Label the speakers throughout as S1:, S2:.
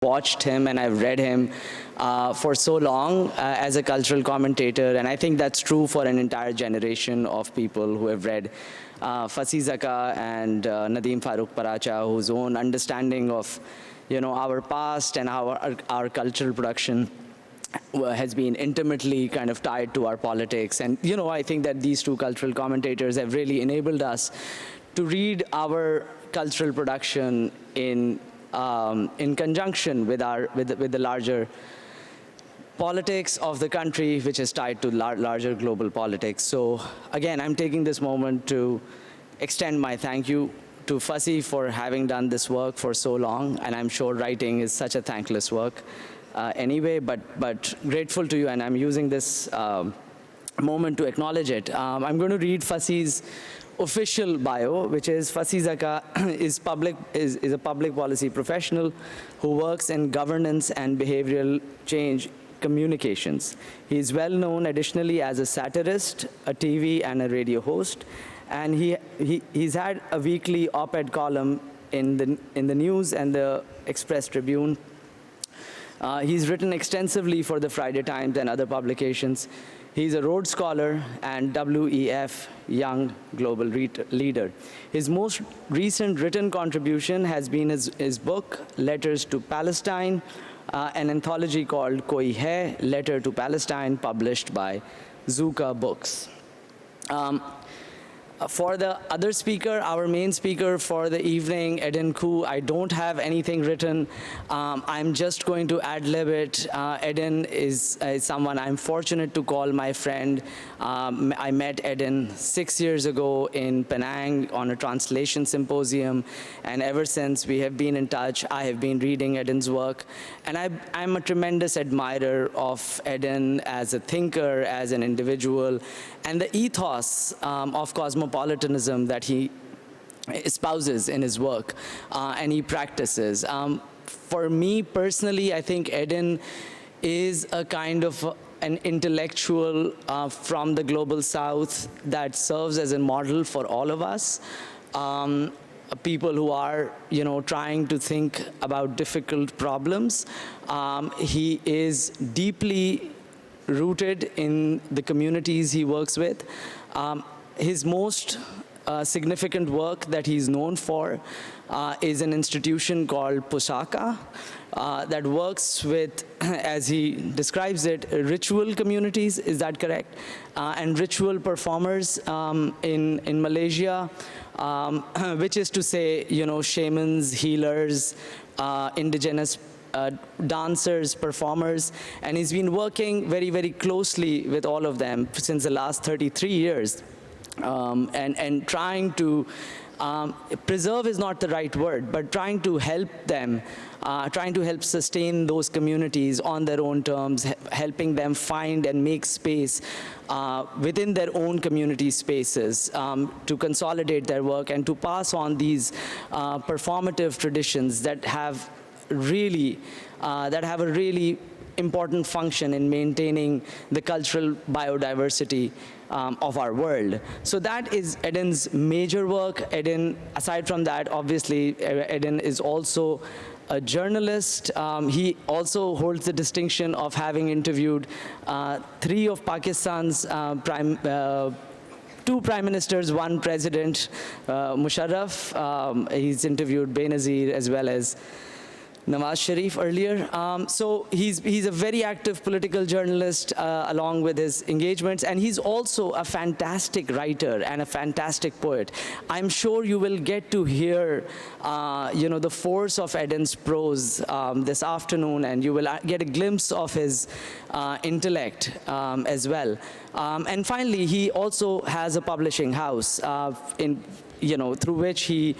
S1: watched him and I've read him for so long as a cultural commentator, and I think that's true for an entire generation of people who have read Fasi Zaka and Nadeem Farooq Paracha, whose own understanding of our past and our cultural production has been intimately kind of tied to our politics. And I think that these two cultural commentators have really enabled us to read our cultural production in conjunction with the larger politics of the country, which is tied to larger global politics. So again, I'm taking this moment to extend my thank you to Fasi for having done this work for so long, and I'm sure writing is such a thankless work anyway, but grateful to you, and I'm using this moment to acknowledge it. I'm going to read Fasi's official bio, which is Fasi Zaka is a public policy professional who works in governance and behavioral change communications. He is well known additionally as a satirist, a TV and a radio host, and he's had a weekly op-ed column in the news and the Express Tribune. He's written extensively for the Friday Times and other publications. He's a Rhodes Scholar and WEF Young Global Leader. His most recent written contribution has been his book, Letters to Palestine, an anthology called Koi Hai, Letter to Palestine, published by Zuka Books. For the other speaker, our main speaker for the evening, Eden Koo, I don't have anything written. I'm just going to ad-lib it. Eden is someone I'm fortunate to call my friend. I met Eden 6 years ago in Penang on a translation symposium, and ever since we have been in touch. I have been reading Eden's work, and I'm a tremendous admirer of Eden as a thinker, as an individual, and the ethos of cosmopolitanism that he espouses in his work and he practices. For me personally, I think Eden is a kind of an intellectual from the global south that serves as a model for all of us. People who are, trying to think about difficult problems. He is deeply rooted in the communities he works with. His most significant work that he's known for is an institution called Pusaka that works with, as he describes it, ritual communities, is that correct? And ritual performers in Malaysia, which is to say, shamans, healers, indigenous dancers, performers, and he's been working very, very closely with all of them since the last 33 years. And trying to preserve is not the right word, but trying to help them, trying to help sustain those communities on their own terms, helping them find and make space within their own community spaces to consolidate their work and to pass on these performative traditions that have a really important function in maintaining the cultural biodiversity of our world. So that is Eden's major work. Eden, aside from that, obviously, Eden is also a journalist. He also holds the distinction of having interviewed 3 of Pakistan's two prime ministers, 1 president, Musharraf. He's interviewed Benazir as well as Nawaz Sharif earlier. So he's a very active political journalist along with his engagements, and he's also a fantastic writer and a fantastic poet. I'm sure you will get to hear the force of Eden's prose this afternoon, and you will get a glimpse of his intellect as well. And finally, he also has a publishing house through which he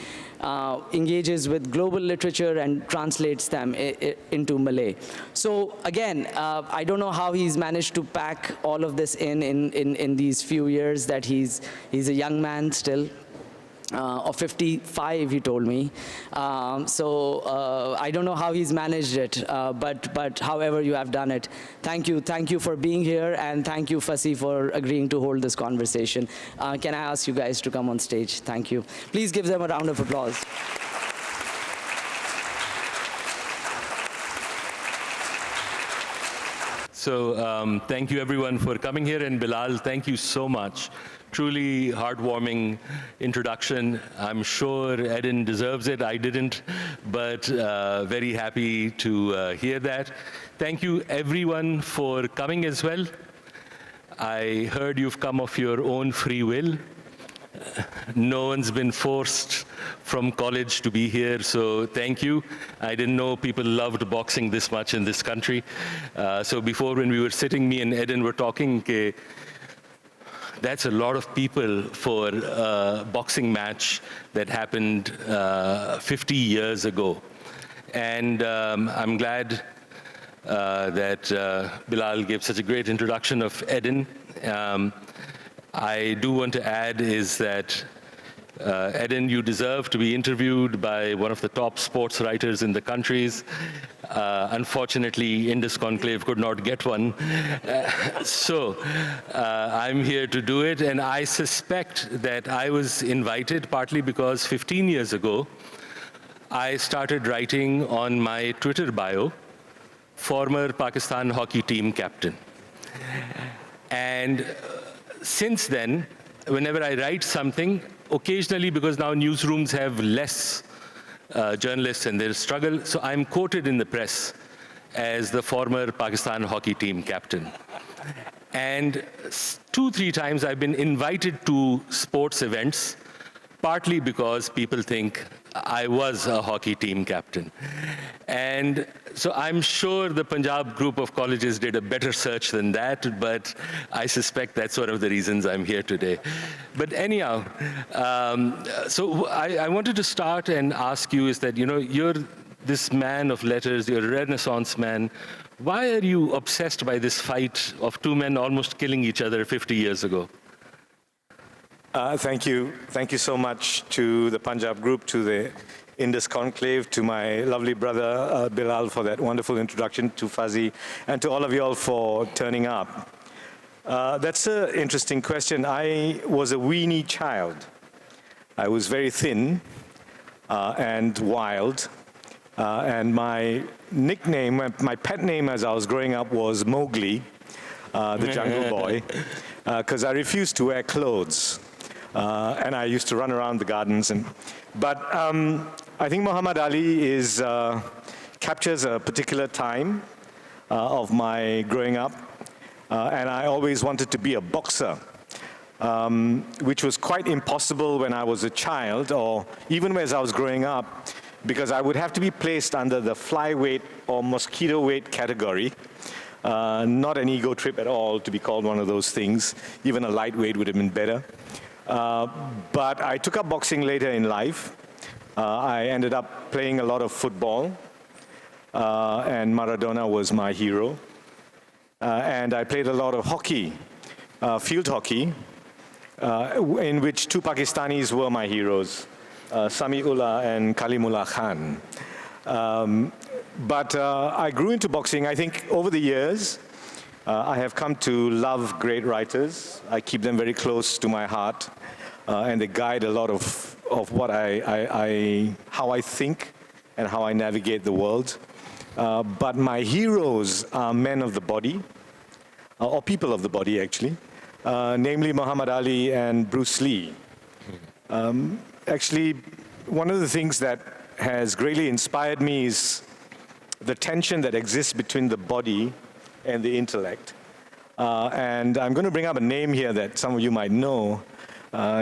S1: engages with global literature and translates them into Malay. So again, I don't know how he's managed to pack all of this in these few years that he's a young man still. Of 55, he told me. So I don't know how he's managed it, but however you have done it, thank you for being here, and thank you, Fasi, for agreeing to hold this conversation. Can I ask you guys to come on stage? Thank you. Please give them a round of applause.
S2: So thank you everyone for coming here, and Bilal, thank you so much. Truly heartwarming introduction. I'm sure Eden deserves it. I didn't, but very happy to hear that. Thank you everyone for coming as well. I heard you've come of your own free will. No one's been forced from college to be here, so thank you. I didn't know people loved boxing this much in this country. So before, when we were sitting, me and Eden were talking, that's a lot of people for a boxing match that happened 50 years ago. And I'm glad that Bilal gave such a great introduction of Eden. I do want to add is that, Eden, you deserve to be interviewed by one of the top sports writers in the countries. Unfortunately, Indus Conclave could not get one. So I'm here to do it, and I suspect that I was invited partly because 15 years ago, I started writing on my Twitter bio, former Pakistan hockey team captain. And since then, whenever I write something, occasionally, because now newsrooms have less journalists and their struggle, so I'm quoted in the press as the former Pakistan hockey team captain. And 2-3 times I've been invited to sports events, partly because people think I was a hockey team captain. And so I'm sure the Punjab group of colleges did a better search than that, but I suspect that's one of the reasons I'm here today. But anyhow, so I wanted to start and ask you is that, you know, you're this man of letters, you're a Renaissance man. Why are you obsessed by this fight of two men almost killing each other 50 years ago?
S3: Thank you. Thank you so much to the Punjab group, to the Indus Conclave, to my lovely brother Bilal for that wonderful introduction, to Fuzzy, and to all of you all for turning up. That's an interesting question. I was a weenie child. I was very thin and wild. And my nickname, my pet name as I was growing up was Mowgli, the jungle boy, because I refused to wear clothes. And I used to run around the gardens. But I think Muhammad Ali captures a particular time of my growing up. And I always wanted to be a boxer, which was quite impossible when I was a child, or even as I was growing up, because I would have to be placed under the flyweight or mosquito weight category. Not an ego trip at all to be called one of those things. Even a lightweight would have been better. But I took up boxing later in life. I ended up playing a lot of football, and Maradona was my hero. And I played a lot of hockey, field hockey, in which two Pakistanis were my heroes, Samiullah and Kalimullah Khan. But I grew into boxing. I think over the years, I have come to love great writers. I keep them very close to my heart, and they guide a lot of what how I think and how I navigate the world. But my heroes are men of the body, or people of the body actually, namely Muhammad Ali and Bruce Lee. Actually, one of the things that has greatly inspired me is the tension that exists between the body and the intellect. And I'm going to bring up a name here that some of you might know.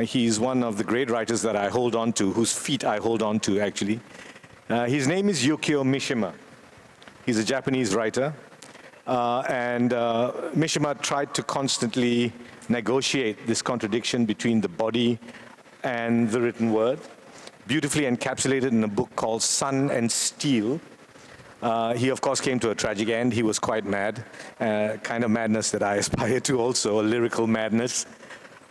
S3: He's one of the great writers that I hold on to, whose feet I hold on to, actually. His name is Yukio Mishima. He's a Japanese writer. And Mishima tried to constantly negotiate this contradiction between the body and the written word, beautifully encapsulated in a book called Sun and Steel. He, of course, came to a tragic end. He was quite mad, kind of madness that I aspire to also, a lyrical madness.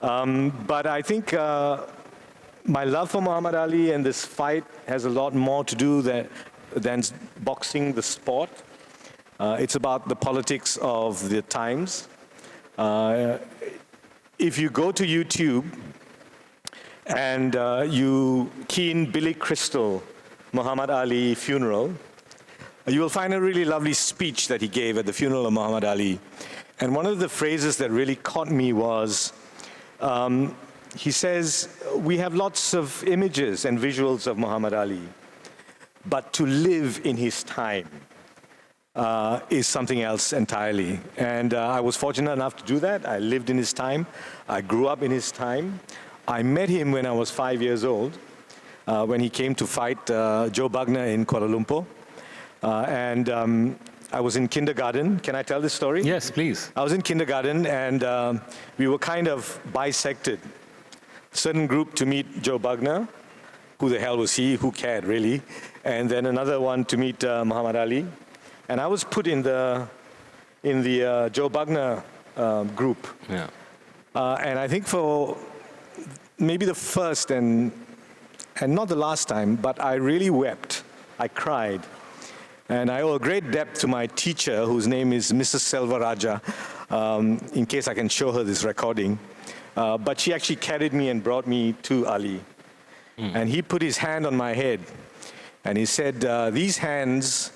S3: But I think my love for Muhammad Ali and this fight has a lot more to do than boxing, the sport. It's about the politics of the times. If you go to YouTube and you key in Billy Crystal, Muhammad Ali funeral, you will find a really lovely speech that he gave at the funeral of Muhammad Ali. And one of the phrases that really caught me was, he says, we have lots of images and visuals of Muhammad Ali, but to live in his time is something else entirely. And I was fortunate enough to do that. I lived in his time. I grew up in his time. I met him when I was 5 years old, when he came to fight Joe Bugner in Kuala Lumpur. I was in kindergarten. Can I tell this story?
S2: Yes, please.
S3: I was in kindergarten, and we were kind of bisected. Certain group to meet Joe Bugner. Who the hell was he? Who cared, really? And then another one to meet Muhammad Ali. And I was put in the Joe Bugner group.
S2: Yeah.
S3: And I think for maybe the first and not the last time, but I really wept. I cried. And I owe a great debt to my teacher, whose name is Mrs. Selvaraja, in case I can show her this recording. But she actually carried me and brought me to Ali. And he put his hand on my head, and he said, these hands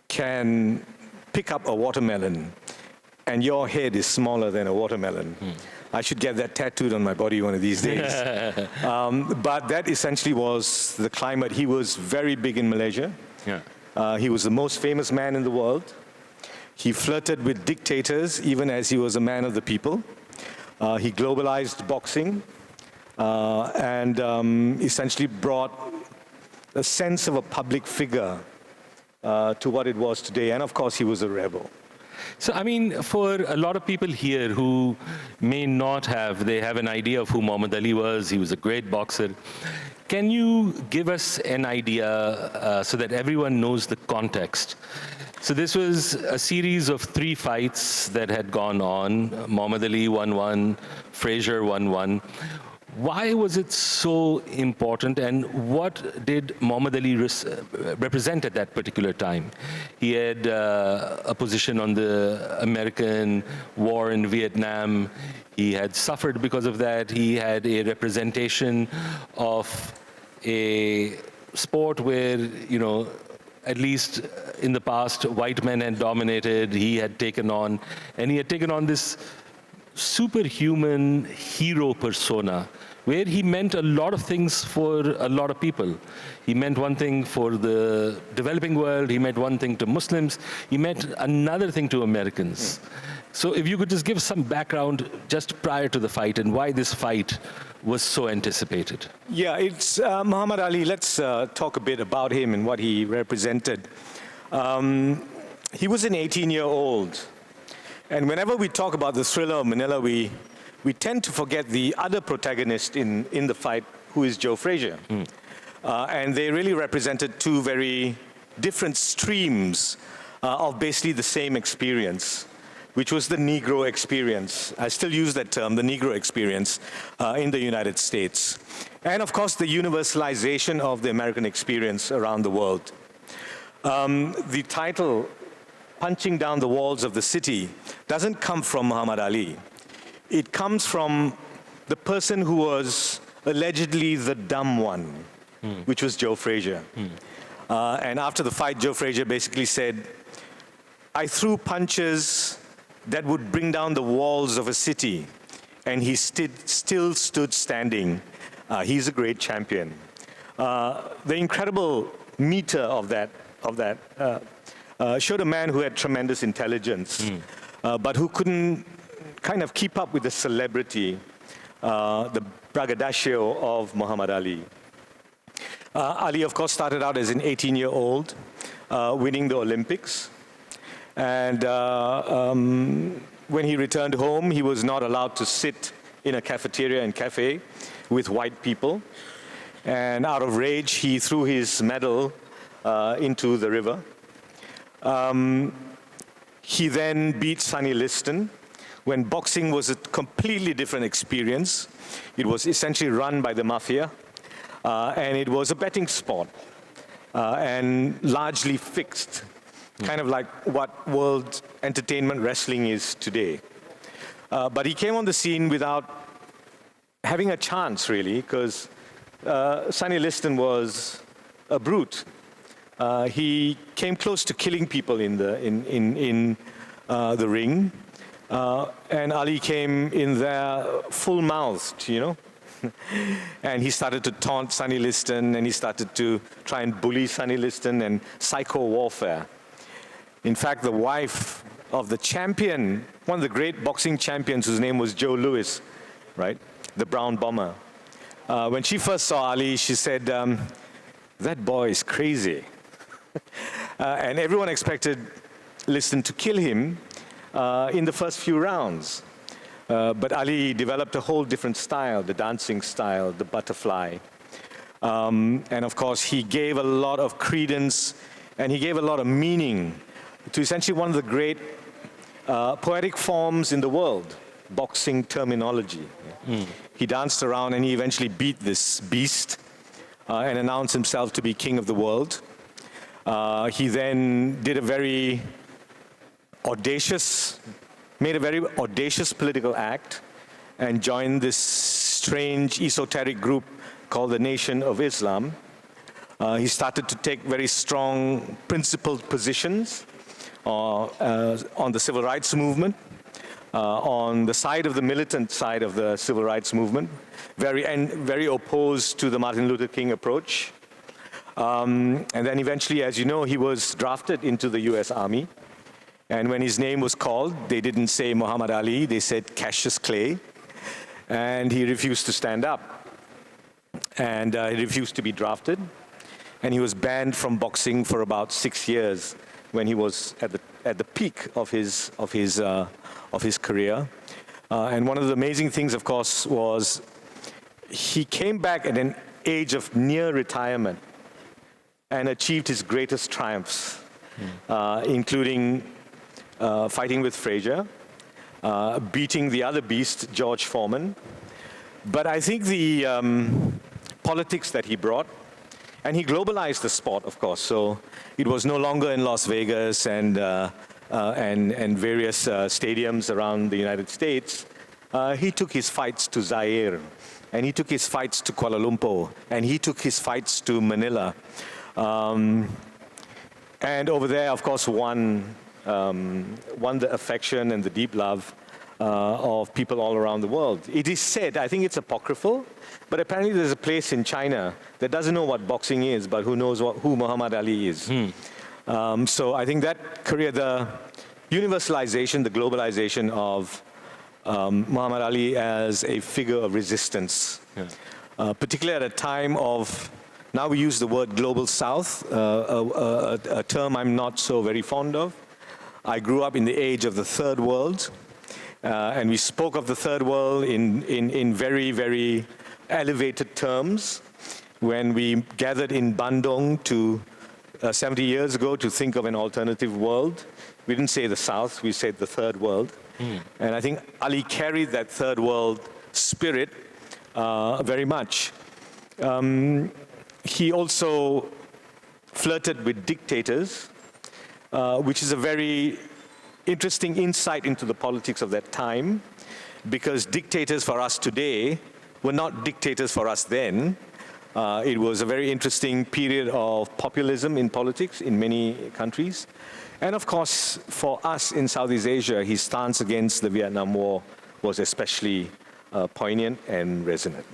S3: can pick up a watermelon, and your head is smaller than a watermelon. I should get that tattooed on my body one of these days. But that essentially was the climate. He was very big in Malaysia.
S2: Yeah.
S3: He was the most famous man in the world. He flirted with dictators, even as he was a man of the people. He globalized boxing and essentially brought a sense of a public figure to what it was today. And of course, he was a rebel.
S2: So, I mean, for a lot of people here who may not have, they have an idea of who Muhammad Ali was. He was a great boxer. Can you give us an idea so that everyone knows the context? So this was a series of 3 fights that had gone on. Muhammad Ali won 1, Frazier won 1. Why was it so important, and what did Muhammad Ali represent at that particular time? He had a position on the American war in Vietnam. He had suffered because of that. He had a representation of a sport where, you know, at least in the past, white men had dominated. He had taken on, and he had taken on this superhuman hero persona, where he meant a lot of things for a lot of people. He meant one thing for the developing world, he meant one thing to Muslims, he meant another thing to Americans. So if you could just give some background just prior to the fight and why this fight was so anticipated.
S3: Yeah, it's Muhammad Ali. Let's talk a bit about him and what he represented. He was an 18-year-old. And whenever we talk about the thriller of Manila, we tend to forget the other protagonist in the fight, who is Joe Frazier. And they really represented 2 very different streams of basically the same experience, which was the Negro experience. I still use that term, the Negro experience, in the United States. And of course, the universalization of the American experience around the world. The title, Punching Down the Walls of the City, doesn't come from Muhammad Ali. It comes from the person who was allegedly the dumb one, which was Joe Frazier. And after the fight, Joe Frazier basically said, I threw punches that would bring down the walls of a city, and he still stood standing. He's a great champion. The incredible meter of that showed a man who had tremendous intelligence, but who couldn't kind of keep up with the celebrity, the braggadocio of Muhammad Ali. Ali, of course, started out as an 18-year-old, winning the Olympics. And when he returned home, he was not allowed to sit in a cafeteria and cafe with white people. And out of rage, he threw his medal into the river. He then beat Sonny Liston when boxing was a completely different experience. It was essentially run by the mafia, and it was a betting sport, and largely fixed, kind of like what world entertainment wrestling is today. But he came on the scene without having a chance, really, because Sonny Liston was a brute. he came close to killing people in the ring. And Ali came in there full-mouthed, you know. And he started to taunt Sonny Liston, and he started to try and bully Sonny Liston and psycho-warfare. In fact, the wife of the champion, one of the great boxing champions whose name was Joe Louis, right, the brown bomber, when she first saw Ali, she said, that boy is crazy. And everyone expected Liston to kill him in the first few rounds. But Ali developed a whole different style, the dancing style, the butterfly. And of course, he gave a lot of credence and he gave a lot of meaning to essentially one of the great poetic forms in the world, boxing terminology. He danced around and he eventually beat this beast and announced himself to be king of the world. He then did made a very audacious political act and joined this strange esoteric group called the Nation of Islam. He started to take very strong principled positions on the civil rights movement, on the side of the militant side of the civil rights movement, very opposed to the Martin Luther King approach. And then eventually, as you know, he was drafted into the US Army. And when his name was called, they didn't say Muhammad Ali, they said Cassius Clay. And he refused to stand up. And he refused to be drafted. And he was banned from boxing for about 6 years when he was at the peak of his career. And one of the amazing things, of course, was he came back at an age of near retirement and achieved his greatest triumphs, including fighting with Frazier, beating the other beast, George Foreman. But I think the politics that he brought, and he globalized the sport, of course. So it was no longer in Las Vegas and various stadiums around the United States. He took his fights to Zaire, and he took his fights to Kuala Lumpur, and he took his fights to Manila. And over there, of course, won the affection and the deep love of people all around the world. It is said, I think it's apocryphal, but apparently there's a place in China that doesn't know what boxing is, but who knows who Muhammad Ali is. So I think that career, the universalization, the globalization of Muhammad Ali as a figure of resistance, particularly at a time of, now we use the word global south, a term I'm not so very fond of. I grew up in the age of the third world, and we spoke of the third world in very, very elevated terms when we gathered in Bandung 70 years ago to think of an alternative world. We didn't say the South, we said the third world. And I think Ali carried that third world spirit very much. He also flirted with dictators, which is a very interesting insight into the politics of that time, because dictators for us today were not dictators for us then. It was a very interesting period of populism in politics in many countries. And of course, for us in Southeast Asia, his stance against the Vietnam War was especially poignant and resonant.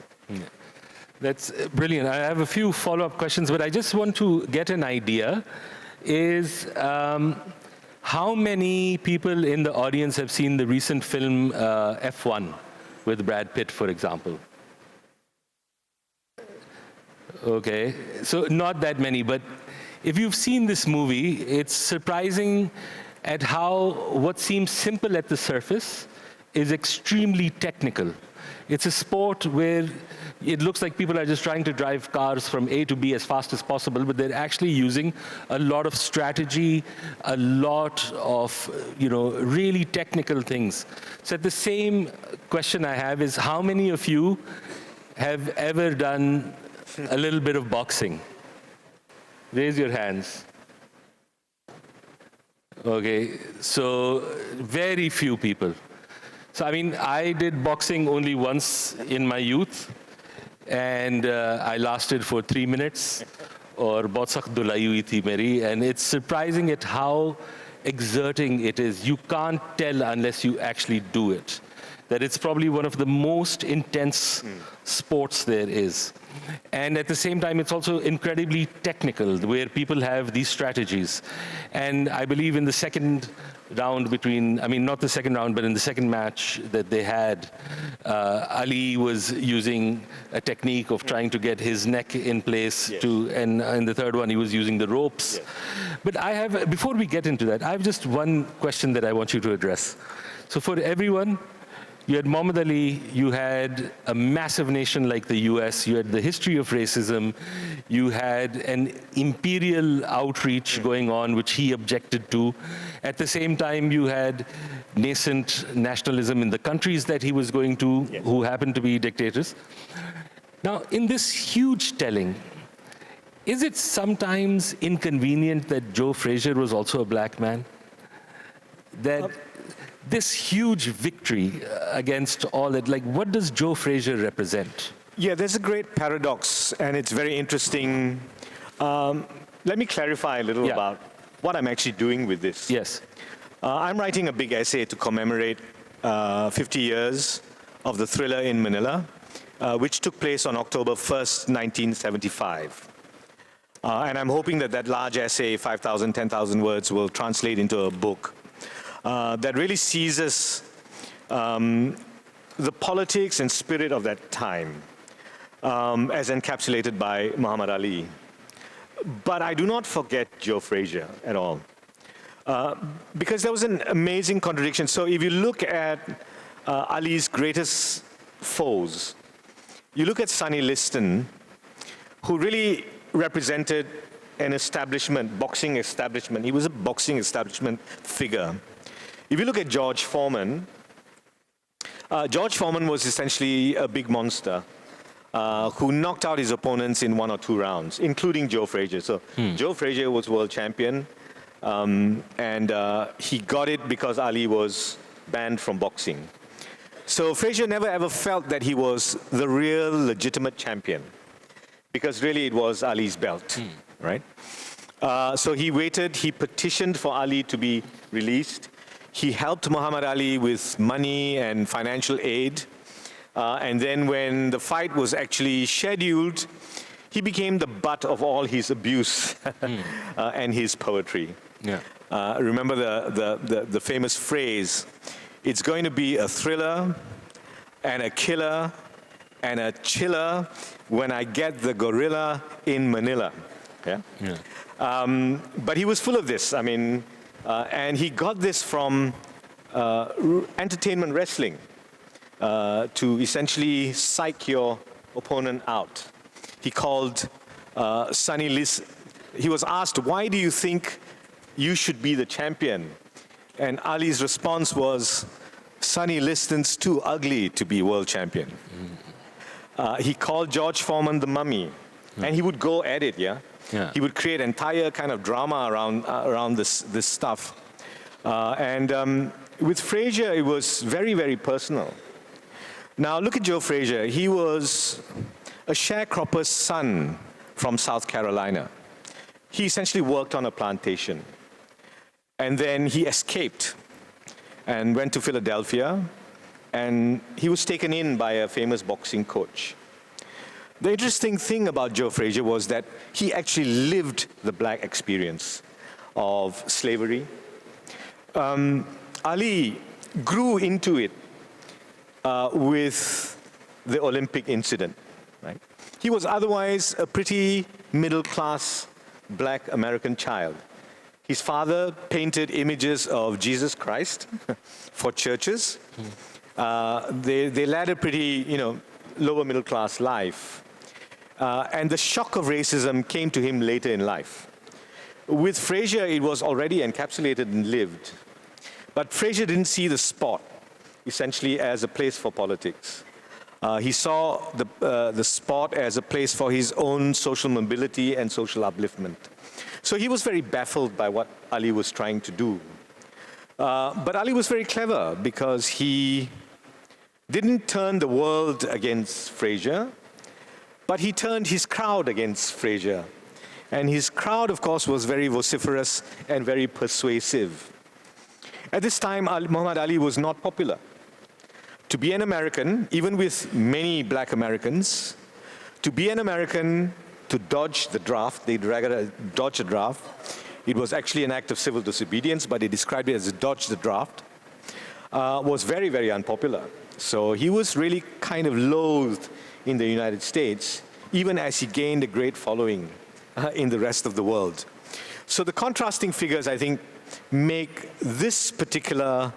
S2: That's brilliant. I have a few follow-up questions, but I just want to get an idea. How many people in the audience have seen the recent film F1 with Brad Pitt, for example? Okay, so not that many, but if you've seen this movie, it's surprising at how what seems simple at the surface is extremely technical. It's a sport where it looks like people are just trying to drive cars from A to B as fast as possible, but they're actually using a lot of strategy, a lot of, really technical things. So the same question I have is, how many of you have ever done a little bit of boxing? Raise your hands. Okay, so very few people. So I mean, I did boxing only once in my youth, and I lasted for 3 minutes. or "Bahut sakht dhulai hui thi meri," and it's surprising at how exerting it is. You can't tell unless you actually do it. That it's probably one of the most intense sports there is. And at the same time, it's also incredibly technical, where people have these strategies. And I believe in the second round not the second round, but in the second match that they had, Ali was using a technique of trying to get his neck in place and in the third one, he was using the ropes. Yes. But before we get into that, I have just one question that I want you to address. So for everyone, you had Muhammad Ali, you had a massive nation like the US, you had the history of racism, you had an imperial outreach going on, which he objected to. At the same time, you had nascent nationalism in the countries that he was going to, who happened to be dictators. Now, in this huge telling, is it sometimes inconvenient that Joe Frazier was also a black man? That this huge victory against all that, like, what does Joe Frazier represent?
S3: Yeah, there's a great paradox, and it's very interesting. Let me clarify a little about what I'm actually doing with this.
S2: Yes.
S3: I'm writing a big essay to commemorate 50 years of the thriller in Manila, which took place on October 1st, 1975. And I'm hoping that that large essay, 5,000, 10,000 words, will translate into a book that really seizes the politics and spirit of that time as encapsulated by Muhammad Ali. But I do not forget Joe Frazier at all, because there was an amazing contradiction. So if you look at Ali's greatest foes, you look at Sonny Liston, who really represented an establishment, boxing establishment. He was a boxing establishment figure. If you look at George Foreman was essentially a big monster who knocked out his opponents in 1 or 2 rounds, including Joe Frazier. So Joe Frazier was world champion, and he got it because Ali was banned from boxing. So Frazier never ever felt that he was the real legitimate champion, because really it was Ali's belt, right? So he waited, he petitioned for Ali to be released. He helped Muhammad Ali with money and financial aid. And then when the fight was actually scheduled, he became the butt of all his abuse and his poetry.
S2: Yeah.
S3: Remember the famous phrase, it's going to be a thriller and a killer and a chiller when I get the gorilla in Manila. Yeah? Yeah. But he was full of this. I mean, and he got this from entertainment wrestling to essentially psych your opponent out. He called Sonny Liston. He was asked, why do you think you should be the champion? And Ali's response was, Sonny Liston's too ugly to be world champion. He called George Foreman the mummy, and he would go at it, yeah? He would create entire kind of drama around this stuff. And with Frazier, it was very, very personal. Now, look at Joe Frazier. He was a sharecropper's son from South Carolina. He essentially worked on a plantation. And then he escaped and went to Philadelphia, and he was taken in by a famous boxing coach. The interesting thing about Joe Frazier was that he actually lived the black experience of slavery. Ali grew into it with the Olympic incident, right? He was otherwise a pretty middle-class black American child. His father painted images of Jesus Christ for churches. They led a pretty, lower middle-class life. And the shock of racism came to him later in life. With Frazier, it was already encapsulated and lived. But Frazier didn't see the sport, essentially, as a place for politics. He saw the sport as a place for his own social mobility and social upliftment. So he was very baffled by what Ali was trying to do. But Ali was very clever because he didn't turn the world against Frazier, but he turned his crowd against Frazier. And his crowd, of course, was very vociferous and very persuasive. At this time, Muhammad Ali was not popular. To be an American, even with many black Americans, to be an American, to dodge the draft, they drag it as dodge the draft. It was actually an act of civil disobedience, but they described it as a dodge the draft, was very, very unpopular. So he was really kind of loathed in the United States, even as he gained a great following in the rest of the world. So the contrasting figures, I think, make this particular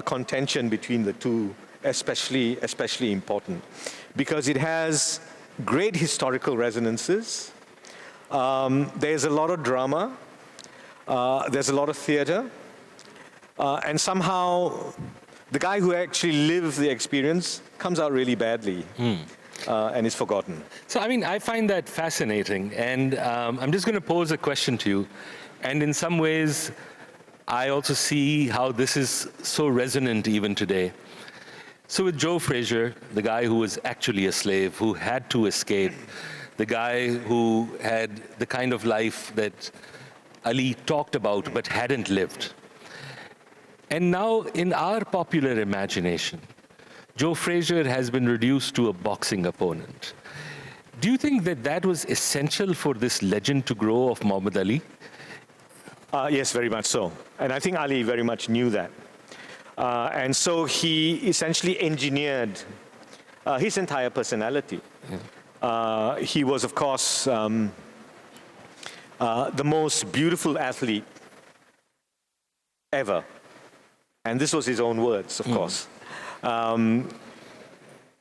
S3: contention between the two especially important, because it has great historical resonances. There's a lot of drama. There's a lot of theater. And somehow, the guy who actually lived the experience comes out really badly and is forgotten.
S2: So, I mean, I find that fascinating. And I'm just going to pose a question to you. And in some ways, I also see how this is so resonant even today. So with Joe Frazier, the guy who was actually a slave, who had to escape, the guy who had the kind of life that Ali talked about but hadn't lived. And now in our popular imagination, Joe Frazier has been reduced to a boxing opponent. Do you think that that was essential for this legend to grow of Muhammad Ali?
S3: Yes, very much so. And I think Ali very much knew that. And so he essentially engineered his entire personality. Yeah. He was, of course, the most beautiful athlete ever. And this was his own words, of course.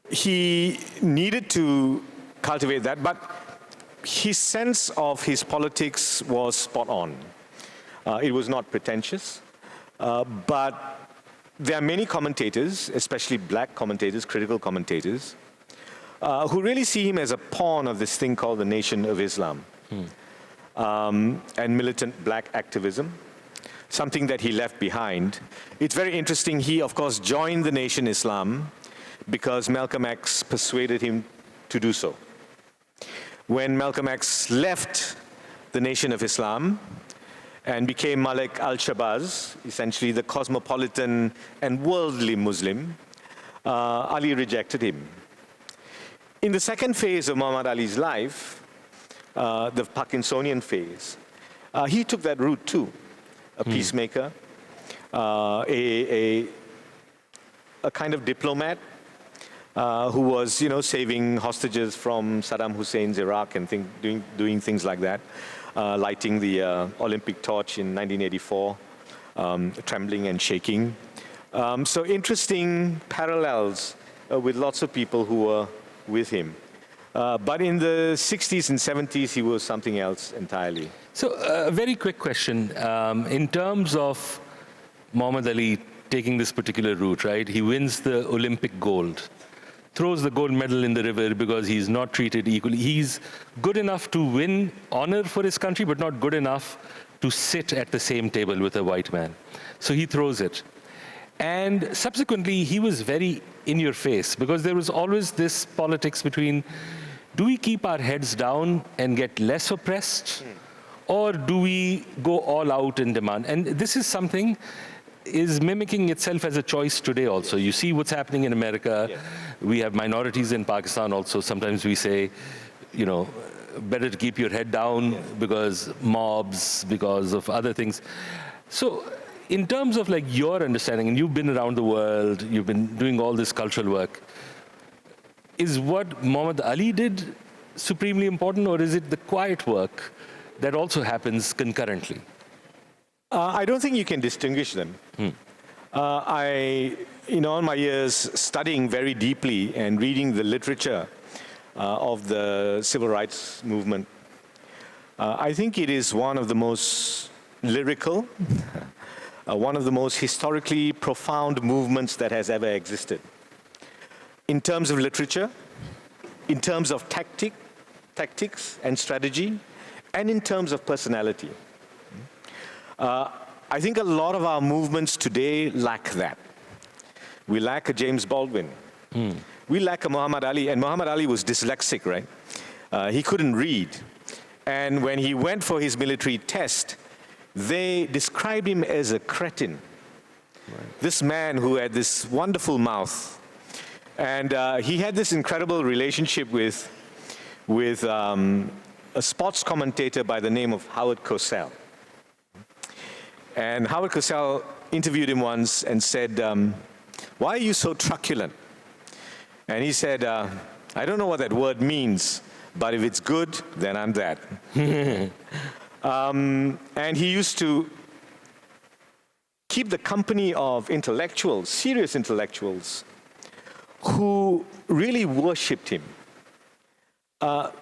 S3: He needed to cultivate that, but his sense of his politics was spot on. It was not pretentious, but there are many commentators, especially black commentators, critical commentators, who really see him as a pawn of this thing called the Nation of Islam and militant black activism, something that he left behind. It's very interesting. He, of course, joined the Nation Islam because Malcolm X persuaded him to do so. When Malcolm X left the Nation of Islam and became Malik al-Shabazz, essentially the cosmopolitan and worldly Muslim, Ali rejected him. In the second phase of Muhammad Ali's life, the Parkinsonian phase, he took that route too. A peacemaker, a kind of diplomat who was, saving hostages from Saddam Hussein's Iraq and doing things like that, lighting the Olympic torch in 1984, trembling and shaking. So interesting parallels with lots of people who were with him. But in the 60s and 70s, he was something else entirely.
S2: So a very quick question. In terms of Muhammad Ali taking this particular route, right? He wins the Olympic gold, throws the gold medal in the river because he's not treated equally. He's good enough to win honor for his country, but not good enough to sit at the same table with a white man. So he throws it. And subsequently, he was very in your face because there was always this politics between, do we keep our heads down and get less oppressed? Or do we go all out in demand? And this is something is mimicking itself as a choice today also. You see what's happening in America. Yeah. We have minorities in Pakistan also. Sometimes we say, better to keep your head down because mobs, because of other things. So in terms of your understanding, and you've been around the world, you've been doing all this cultural work, is what Muhammad Ali did supremely important, or is it the quiet work that also happens concurrently?
S3: I don't think you can distinguish them. In my years studying very deeply and reading the literature of the civil rights movement, I think it is one of the most lyrical, one of the most historically profound movements that has ever existed. In terms of literature, in terms of tactics and strategy, and in terms of personality. I think a lot of our movements today lack that. We lack a James Baldwin. We lack a Muhammad Ali, and Muhammad Ali was dyslexic, right? He couldn't read. And when he went for his military test, they described him as a cretin. Right. This man who had this wonderful mouth. And he had this incredible relationship with a sports commentator by the name of Howard Cosell. And Howard Cosell interviewed him once and said, why are you so truculent? And he said, I don't know what that word means, but if it's good, then I'm that. And he used to keep the company of intellectuals, serious intellectuals, who really worshipped him.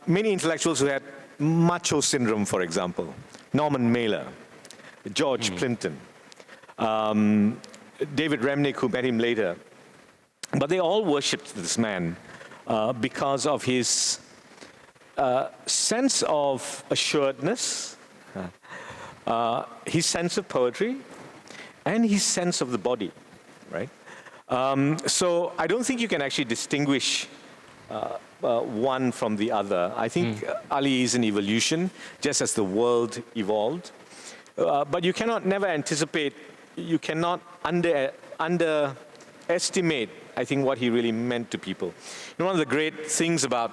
S3: Many intellectuals who had macho syndrome, for example, Norman Mailer, George Clinton, David Remnick, who met him later. But they all worshipped this man because of his sense of assuredness, his sense of poetry, and his sense of the body, right? So I don't think you can actually distinguish one from the other. I think Ali is an evolution, just as the world evolved. But you cannot never anticipate, you cannot underestimate, I think, what he really meant to people. You know, one of the great things about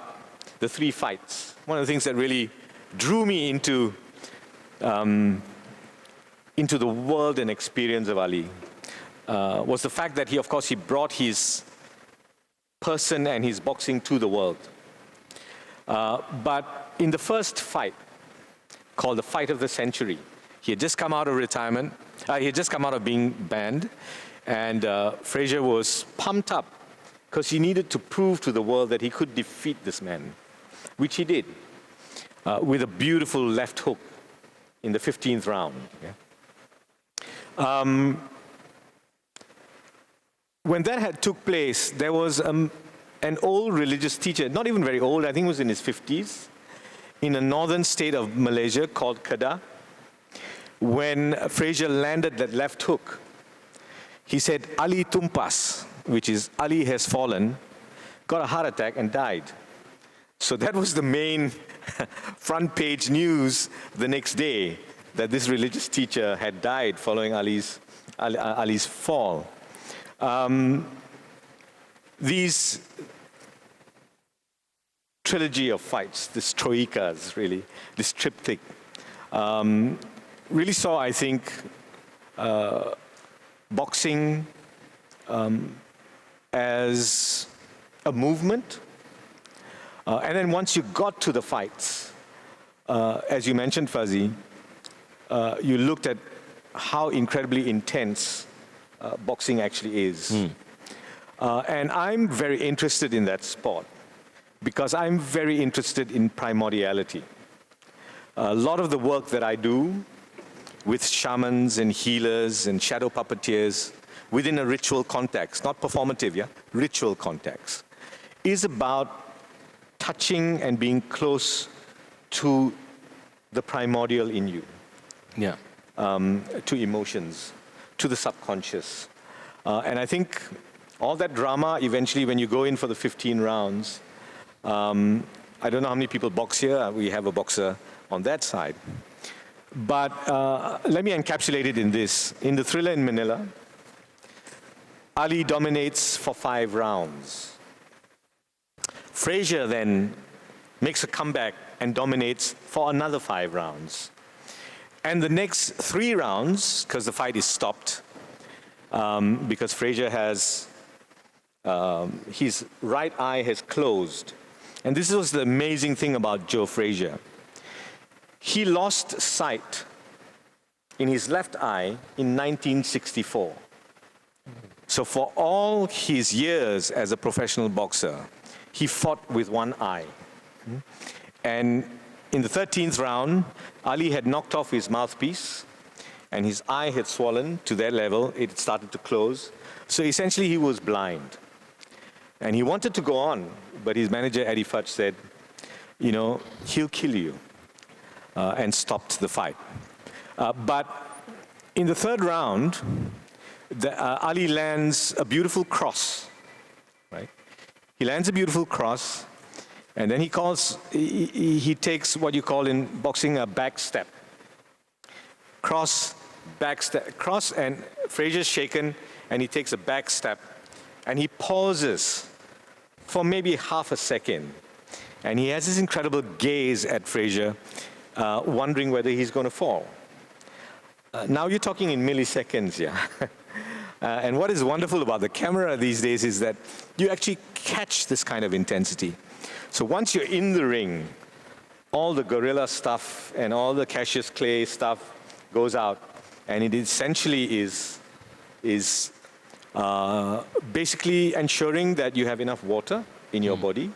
S3: the three fights, one of the things that really drew me into the world and experience of Ali was the fact that of course, he brought his person and his boxing to the world. But in the first fight, called the fight of the century, he had just come out of retirement, he had just come out of being banned, and Frazier was pumped up because he needed to prove to the world that he could defeat this man, which he did, with a beautiful left hook in the 15th round. Yeah. When that took place, there was an old religious teacher, not even very old, I think he was in his 50s, in a northern state of Malaysia called Kedah. When Frazier landed that left hook, he said, Ali tumpas, which is Ali has fallen, got a heart attack and died. So that was the main front page news the next day, that this religious teacher had died following Ali's fall. These trilogy of fights, this troikas really, this triptych, really saw, I think, boxing as a movement. And then once you got to the fights, as you mentioned, Fuzzy, you looked at how incredibly intense boxing actually is. And I'm very interested in that sport because I'm very interested in primordiality. A lot of the work that I do with shamans and healers and shadow puppeteers within a ritual context, not performative, yeah, ritual context, is about touching and being close to the primordial in you.
S2: Yeah.
S3: To emotions, to the subconscious. And I think all that drama, eventually when you go in for the 15 rounds, I don't know how many people box here. We have a boxer on that side. But let me encapsulate it in this. In the Thriller in Manila, Ali dominates for 5 rounds. Frazier then makes a comeback and dominates for another 5 rounds. And the next 3 rounds, because the fight is stopped, because Frazier has, his right eye has closed. And this was the amazing thing about Joe Frazier. He lost sight in his left eye in 1964. So for all his years as a professional boxer, he fought with one eye. And in the 13th round, Ali had knocked off his mouthpiece, and his eye had swollen to that level. It started to close. So essentially, he was blind. And he wanted to go on, but his manager, Eddie Futch, said, you know, he'll kill you, and stopped the fight. But in the 3rd round, Ali lands a beautiful cross, right? He lands a beautiful cross. And then he takes what you call in boxing a back step. Cross, back step, cross, and Frazier's shaken, and he takes a back step, and he pauses for maybe half a second. And he has this incredible gaze at Frazier, wondering whether he's going to fall. Now you're talking in milliseconds, yeah. And what is wonderful about the camera these days is that you actually catch this kind of intensity. So once you're in the ring, all the gorilla stuff and all the Cassius Clay stuff goes out, and it essentially is basically ensuring that you have enough water in your body.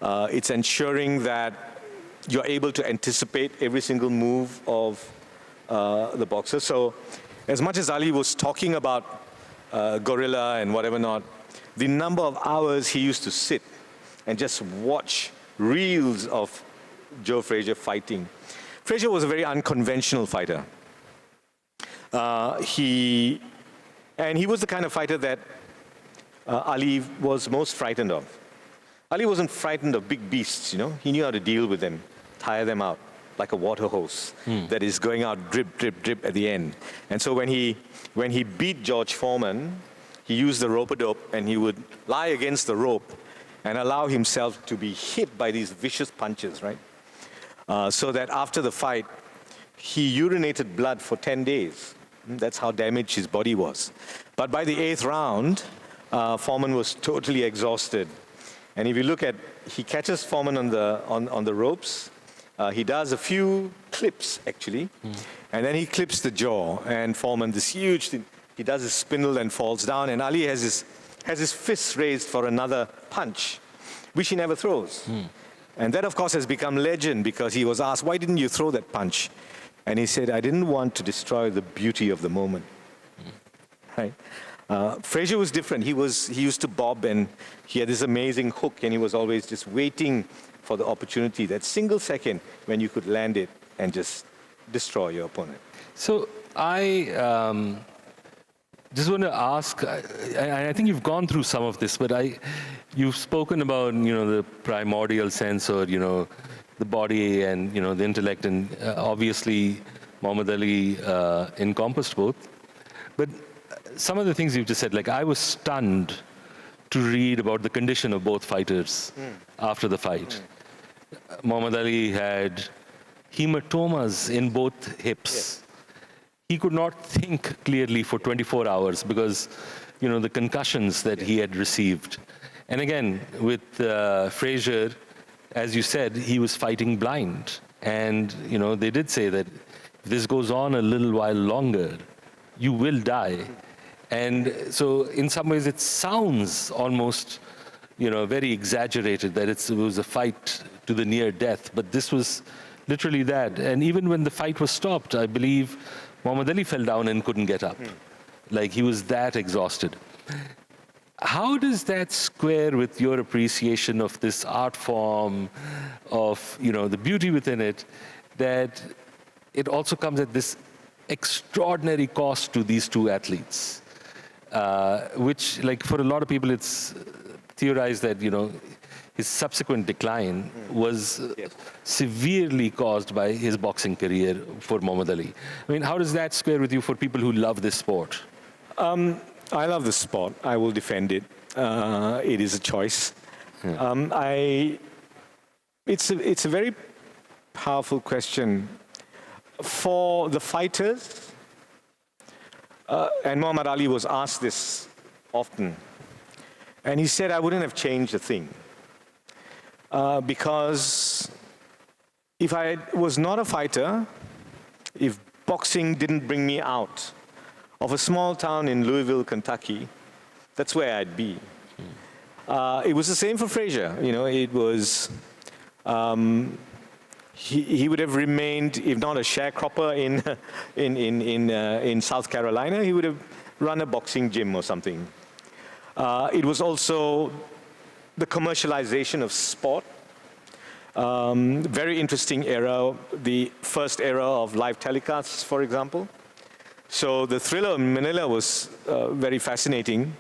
S3: It's ensuring that you're able to anticipate every single move of the boxer. So as much as Ali was talking about gorilla and whatever not, the number of hours he used to sit and just watch reels of Joe Frazier fighting. Frazier was a very unconventional fighter. He was the kind of fighter that Ali was most frightened of. Ali wasn't frightened of big beasts, you know. He knew how to deal with them, tire them out like a water hose that is going out drip, drip, drip at the end. And so when he beat George Foreman, he used the rope-a-dope, and he would lie against the rope and allow himself to be hit by these vicious punches, right? So that after the fight, he urinated blood for 10 days. That's how damaged his body was. But by the 8th round, Foreman was totally exhausted. And if you look at, he catches Foreman on the ropes. He does a few clips, actually. And then he clips the jaw. And Foreman, this huge thing, he does his spindle and falls down. And Ali has his fists raised for another punch, which he never throws. And that, of course, has become legend because he was asked, why didn't you throw that punch? And he said, I didn't want to destroy the beauty of the moment. Right? Frazier was different. He used to bob, and he had this amazing hook, and he was always just waiting for the opportunity, that single second when you could land it and just destroy your opponent.
S2: So I just want to ask, I think you've gone through some of this, but you've spoken about, you know, the primordial sense, or, you know, the body and, you know, the intellect, and obviously Muhammad Ali encompassed both. But some of the things you've just said, like, I was stunned to read about the condition of both fighters after the fight. Muhammad Ali had hematomas in both hips.
S3: Yes.
S2: He could not think clearly for 24 hours because, you know, the concussions that he had received. And again, with Frazier, as you said, he was fighting blind. And, you know, they did say that if this goes on a little while longer, you will die. And so in some ways it sounds almost, you know, very exaggerated that it was a fight to the near death, but this was literally that. And even when the fight was stopped, I believe Muhammad Ali fell down and couldn't get up. Like, he was that exhausted. How does that square with your appreciation of this art form, of, you know, the beauty within it, that it also comes at this extraordinary cost to these two athletes? Which, like, for a lot of people, it's theorized that, you know, his subsequent decline was severely caused by his boxing career for Muhammad Ali. I mean, how does that square with you for people who love this sport?
S3: I love the sport. I will defend it. It is a choice. It's a very powerful question. For the fighters, and Muhammad Ali was asked this often, and he said, I wouldn't have changed a thing. Because if I was not a fighter, if boxing didn't bring me out of a small town in Louisville, Kentucky, that's where I'd be. It was the same for Frazier. You know, it was, he would have remained, if not a sharecropper in South Carolina, he would have run a boxing gym or something. It was also the commercialization of sport. Very interesting era, the first era of live telecasts, for example. So the Thriller in Manila was very fascinating.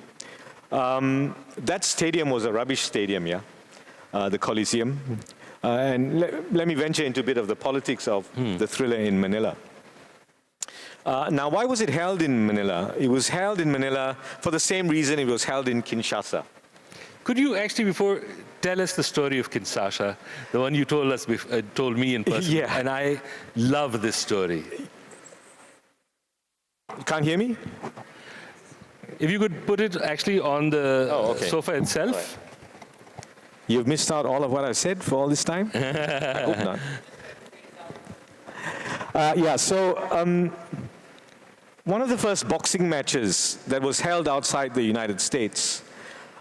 S3: That stadium was a rubbish stadium, yeah. the Coliseum. And let me venture into a bit of the politics of the thriller in Manila. Now, why was it held in Manila? It was held in Manila for the same reason it was held in Kinshasa.
S2: Could you actually, before, tell us the story of Kinshasa, the one you told us, told me in person?
S3: Yeah.
S2: And I love this story.
S3: You can't hear me?
S2: If you could put it actually on the
S3: okay.
S2: sofa itself.
S3: Right. You've missed out all of what I've said for all this time? I hope not. One of the first boxing matches that was held outside the United States,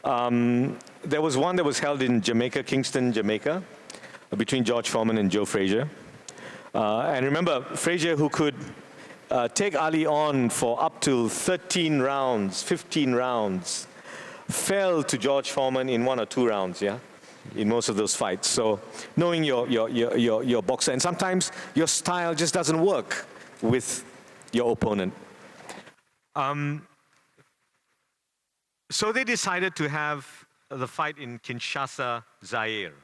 S3: there was one that was held in Jamaica, Kingston, Jamaica, between George Foreman and Joe Frazier. And remember, Frazier, who could take Ali on for up to 13 rounds, 15 rounds, fell to George Foreman in 1 or 2 rounds, yeah? In most of those fights. So knowing your boxer, and sometimes your style just doesn't work with your opponent. So they decided to have the fight in Kinshasa, Zaire.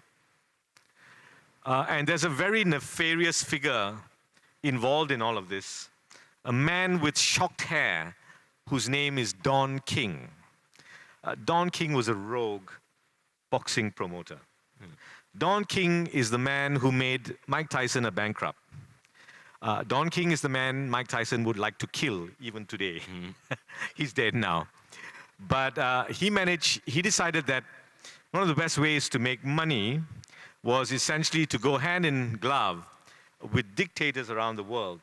S3: And there's a very nefarious figure involved in all of this, a man with shocked hair whose name is Don King. Don King was a rogue boxing promoter. Don King is the man who made Mike Tyson a bankrupt. Don King is the man Mike Tyson would like to kill even today. He's dead now. But he decided that one of the best ways to make money was essentially to go hand in glove with dictators around the world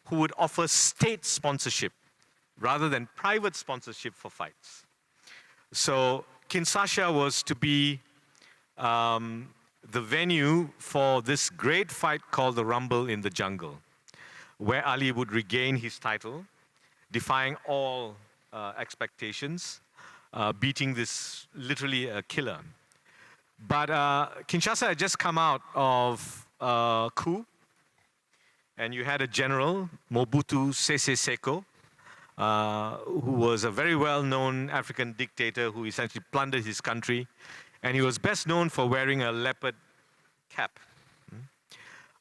S3: who would offer state sponsorship rather than private sponsorship for fights. So Kinshasa was to be the venue for this great fight called the Rumble in the Jungle, where Ali would regain his title, defying all expectations, beating this literally a killer. But Kinshasa had just come out of a coup, and you had a general, Mobutu Sese Seko, who was a very well-known African dictator who essentially plundered his country, and he was best known for wearing a leopard cap.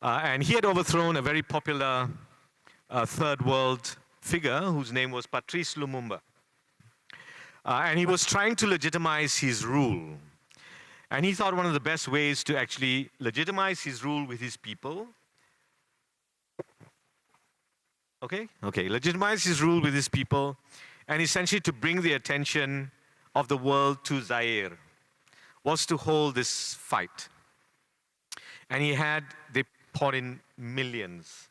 S3: And he had overthrown a very popular third world figure whose name was Patrice Lumumba. And he was trying to legitimize his rule. And he thought one of the best ways to actually legitimize his rule with his people, legitimize his rule with his people, and essentially to bring the attention of the world to Zaire, was to hold this fight. And they poured in millions.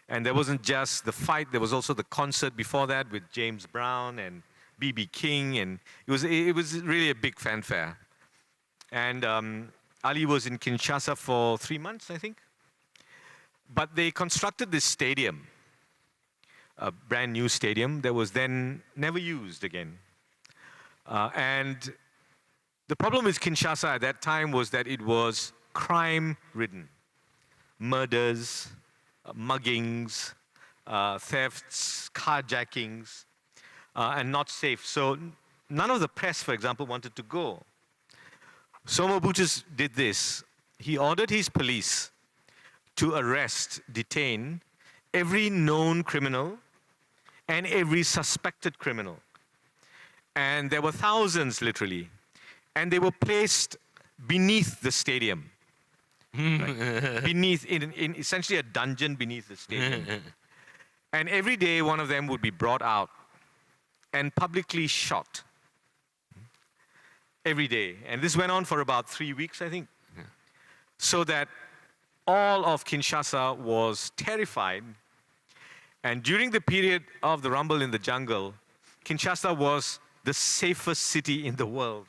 S3: And there wasn't just the fight, there was also the concert before that with James Brown and B.B. King, and it was really a big fanfare. And Ali was in Kinshasa for 3 months, I think. But they constructed this stadium, a brand new stadium that was then never used again. And the problem with Kinshasa at that time was that it was crime-ridden. Murders, muggings, thefts, carjackings, and not safe. So none of the press, for example, wanted to go. So Mobutu did this. He ordered his police to arrest, detain every known criminal and every suspected criminal. And there were thousands, literally. And they were placed beneath the stadium. Right? Beneath, in essentially a dungeon beneath the stadium. And every day one of them would be brought out and publicly shot. Every day. And this went on for about 3 weeks, I think. So that all of Kinshasa was terrified. And during the period of the Rumble in the Jungle, Kinshasa was the safest city in the world.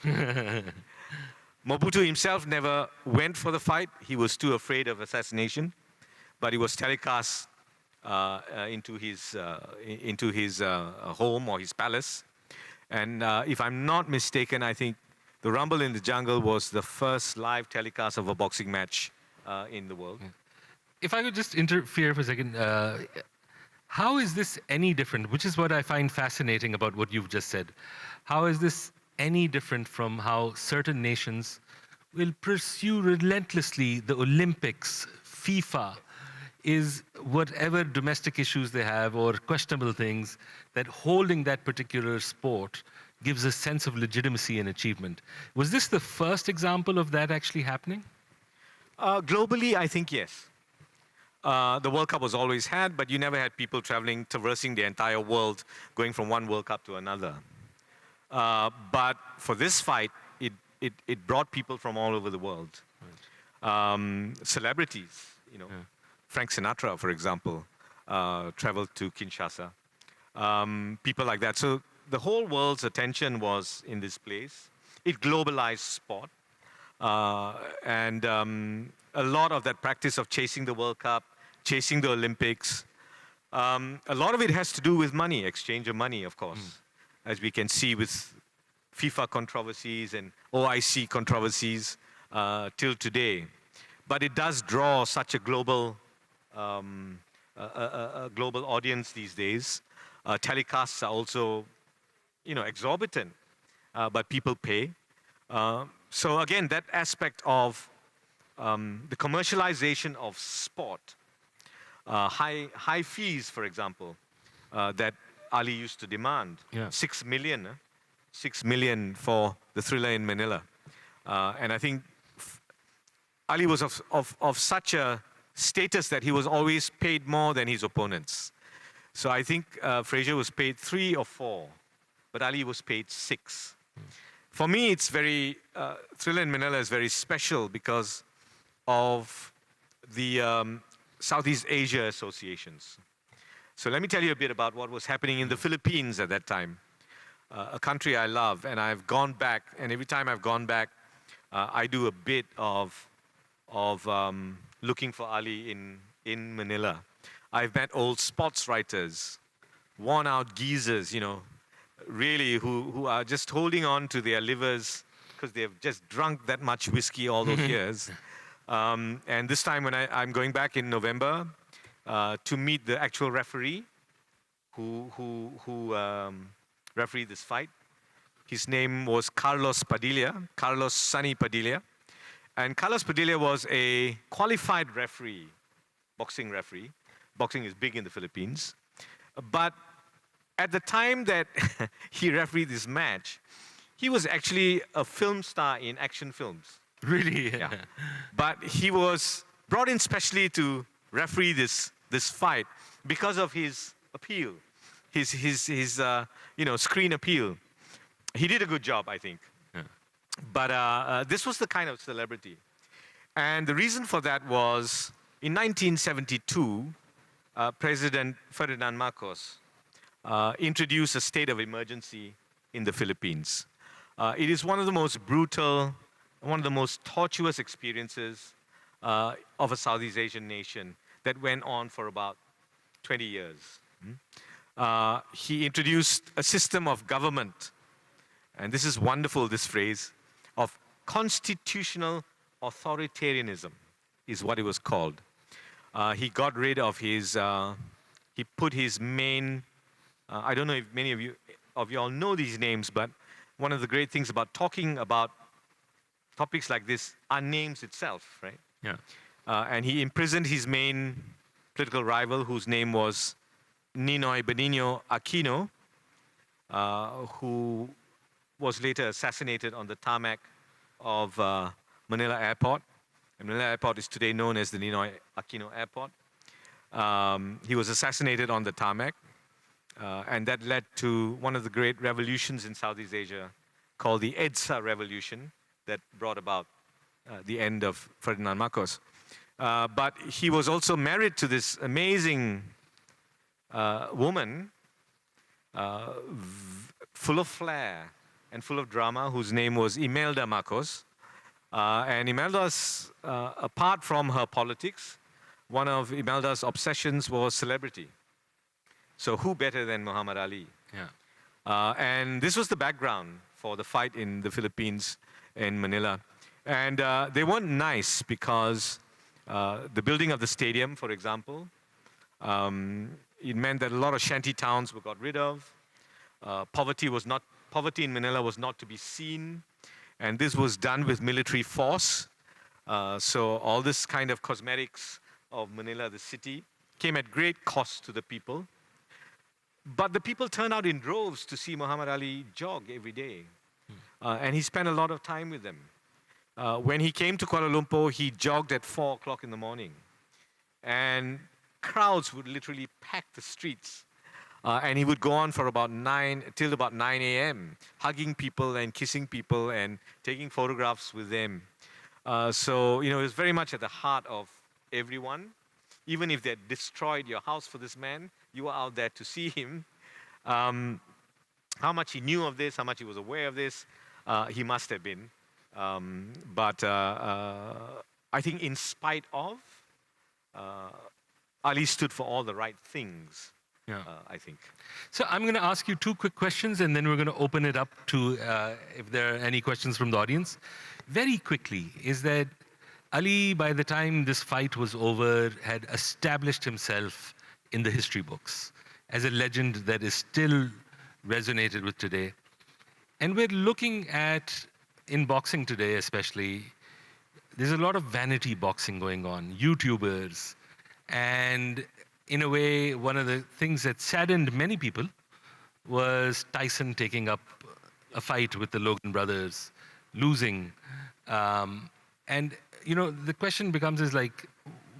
S3: Mobutu himself never went for the fight. He was too afraid of assassination. But he was telecast into his home or his palace. And if I'm not mistaken, I think the Rumble in the Jungle was the first live telecast of a boxing match in the world.
S2: If I could just interfere for a second, how is this any different, which is what I find fascinating about what you've just said. How is this any different from how certain nations will pursue relentlessly the Olympics, FIFA, is whatever domestic issues they have or questionable things, that holding that particular sport gives a sense of legitimacy and achievement. Was this the first example of that actually happening?
S3: Globally, I think yes. The World Cup was always had, but you never had people traveling, traversing the entire world, going from one World Cup to another. But for this fight, it brought people from all over the world. Celebrities, you know, Frank Sinatra, for example, traveled to Kinshasa. People like that. So the whole world's attention was in this place. It globalized sport. And a lot of that practice of chasing the World Cup, chasing the Olympics, a lot of it has to do with money, exchange of money, of course, as we can see with FIFA controversies and OIC controversies till today. But it does draw such a global audience these days. Telecasts are also, you know, exorbitant, but people pay. So again, that aspect of the commercialization of sport, high fees, for example, that Ali used to demand, 6 million, 6 million for the Thriller in Manila. And I think Ali was of such a status that he was always paid more than his opponents. So I think Frazier was paid 3 or 4, but Ali was paid 6. For me, it's very, Thriller in Manila is very special because of the Southeast Asia associations. So let me tell you a bit about what was happening in the Philippines at that time, a country I love, and I've gone back, and every time I've gone back, I do a bit of looking for Ali in Manila. I've met old sports writers, worn-out geezers, you know, really who are just holding on to their livers because they've just drunk that much whiskey all those years. And this time when I'm going back in November to meet the actual referee who refereed this fight. His name was Carlos Sonny Padilla. And Carlos Padilla was a qualified referee, boxing referee. Boxing is big in the Philippines. But at the time that he refereed this match, he was actually a film star in action films.
S2: Really?
S3: Yeah. But he was brought in specially to referee this fight because of his appeal, his you know, screen appeal. He did a good job, I think.
S2: Yeah.
S3: But this was the kind of celebrity. And the reason for that was in 1972, President Ferdinand Marcos introduced a state of emergency in the Philippines. It is one of the most brutal, one of the most tortuous experiences of a Southeast Asian nation that went on for about 20 years. He introduced a system of government, and this is wonderful, this phrase, of constitutional authoritarianism is what it was called. He got rid of his, he put his main, I don't know if many of you all know these names, but one of the great things about talking about topics like this are names itself, right?
S2: Yeah.
S3: And he imprisoned his main political rival, whose name was Ninoy Benigno Aquino, who was later assassinated on the tarmac of Manila Airport. And Manila Airport is today known as the Ninoy Aquino Airport. He was assassinated on the tarmac, and that led to one of the great revolutions in Southeast Asia called the EDSA Revolution that brought about the end of Ferdinand Marcos. But he was also married to this amazing woman, full of flair and full of drama, whose name was Imelda Marcos. And Imelda's, apart from her politics, one of Imelda's obsessions was celebrity. So who better than Muhammad Ali?
S2: Yeah.
S3: And this was the background for the fight in the Philippines, in Manila. And they weren't nice because the building of the stadium, for example, it meant that a lot of shanty towns were got rid of. Poverty in Manila was not to be seen. And this was done with military force. So all this kind of cosmetics of Manila, the city, came at great cost to the people. But the people turned out in droves to see Muhammad Ali jog every day. And he spent a lot of time with them. When he came to Kuala Lumpur, he jogged at 4 o'clock in the morning. And crowds would literally pack the streets. And he would go on for about 9 a.m., hugging people and kissing people and taking photographs with them. So, it was very much at the heart of everyone. Even if they had destroyed your house for this man, you were out there to see him. How much he knew of this, how much he was aware of this, he must have been. But I think in spite of, Ali stood for all the right things. I think.
S2: So I'm going to ask you 2 quick questions, and then we're going to open it up to if there are any questions from the audience. Very quickly, is that Ali, by the time this fight was over, had established himself in the history books as a legend that is still resonated with today. And we're looking at, in boxing today especially, there's a lot of vanity boxing going on, YouTubers, and in a way, one of the things that saddened many people was Tyson taking up a fight with the Logan brothers, losing. And, the question becomes is like,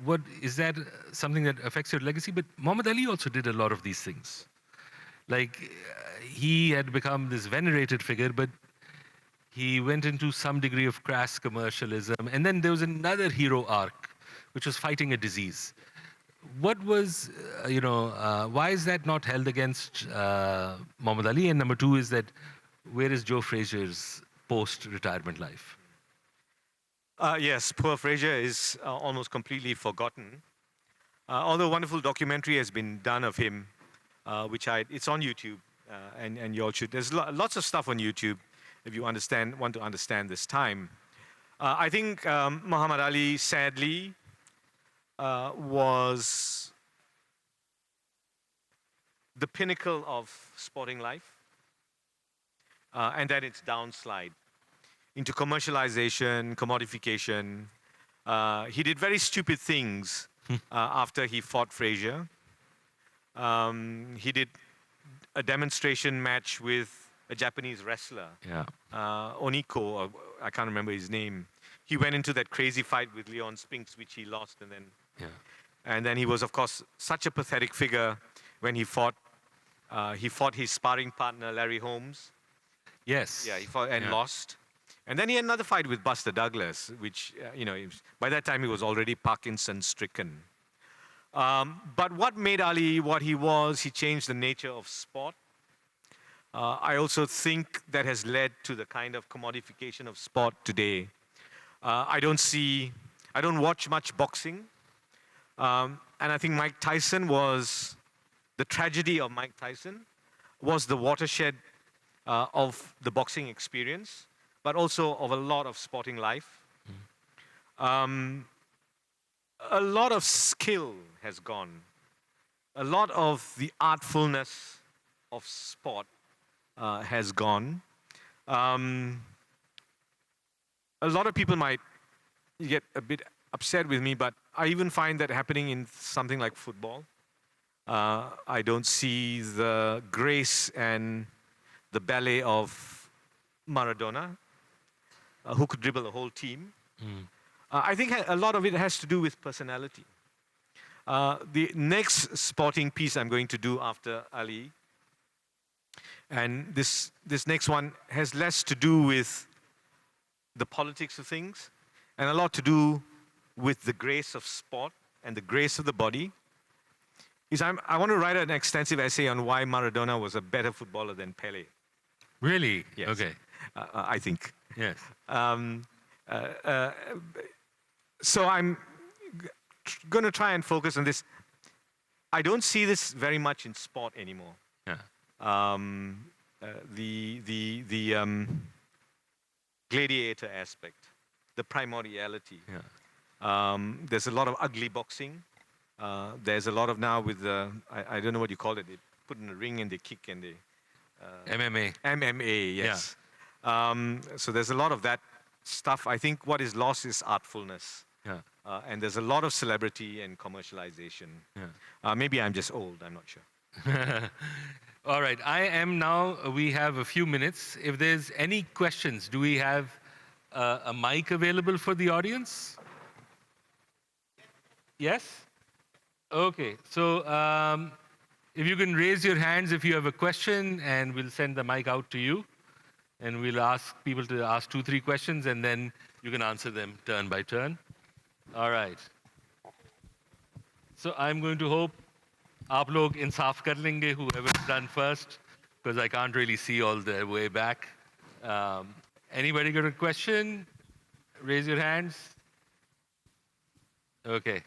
S2: what is that something that affects your legacy? But Muhammad Ali also did a lot of these things. Like, he had become this venerated figure, but he went into some degree of crass commercialism. And then there was another hero arc, which was fighting a disease. What was, why is that not held against Muhammad Ali? And number 2 is that, where is Joe Frazier's post-retirement life?
S3: Yes, poor Frazier is almost completely forgotten. Although a wonderful documentary has been done of him, it's on YouTube, and you all should. There's lots of stuff on YouTube if you want to understand this time. I think Muhammad Ali, sadly, was the pinnacle of sporting life, and then its downslide into commercialization, commodification. He did very stupid things after he fought Frazier. He did a demonstration match with a Japanese wrestler, Oniko, I can't remember his name. He went into that crazy fight with Leon Spinks, which he lost, and then he was, of course, such a pathetic figure when he fought his sparring partner, Larry Holmes.
S2: Yes.
S3: Yeah, he fought and lost. And then he had another fight with Buster Douglas, which, by that time he was already Parkinson-stricken. But what made Ali what he was, he changed the nature of sport. I also think that has led to the kind of commodification of sport today. I don't watch much boxing. And I think the tragedy of Mike Tyson was the watershed of the boxing experience, but also of a lot of sporting life. A lot of skill has gone. A lot of the artfulness of sport has gone. A lot of people might get a bit upset with me, but I even find that happening in something like football. I don't see the grace and the ballet of Maradona, who could dribble a whole team. I think a lot of it has to do with personality. The next sporting piece I'm going to do after Ali, and this next one has less to do with the politics of things and a lot to do with the grace of sport and the grace of the body. I want to write an extensive essay on why Maradona was a better footballer than Pele.
S2: Really?
S3: Yes.
S2: Okay.
S3: I think.
S2: Yes.
S3: So I'm going to try and focus on this. I don't see this very much in sport anymore.
S2: Yeah.
S3: The gladiator aspect, the primordiality.
S2: Yeah.
S3: There's a lot of ugly boxing. There's a lot of now with the, I don't know what you call it. They put in a ring and they kick and they...
S2: MMA.
S3: MMA, yes. So there's a lot of that stuff. I think what is lost is artfulness.
S2: Yeah.
S3: And there's a lot of celebrity and commercialization.
S2: Yeah.
S3: Maybe I'm just old, I'm not sure.
S2: All right, we have a few minutes. If there's any questions, do we have a mic available for the audience? Yes? Okay, so if you can raise your hands if you have a question, and we'll send the mic out to you. And we'll ask people to ask 2-3 questions, and then you can answer them turn by turn. All right. So I'm going to hope आप लोग इंसाफ कर लेंगे, whoever's done first, because I can't really see all the way back. Anybody got a question? Raise your hands. Okay.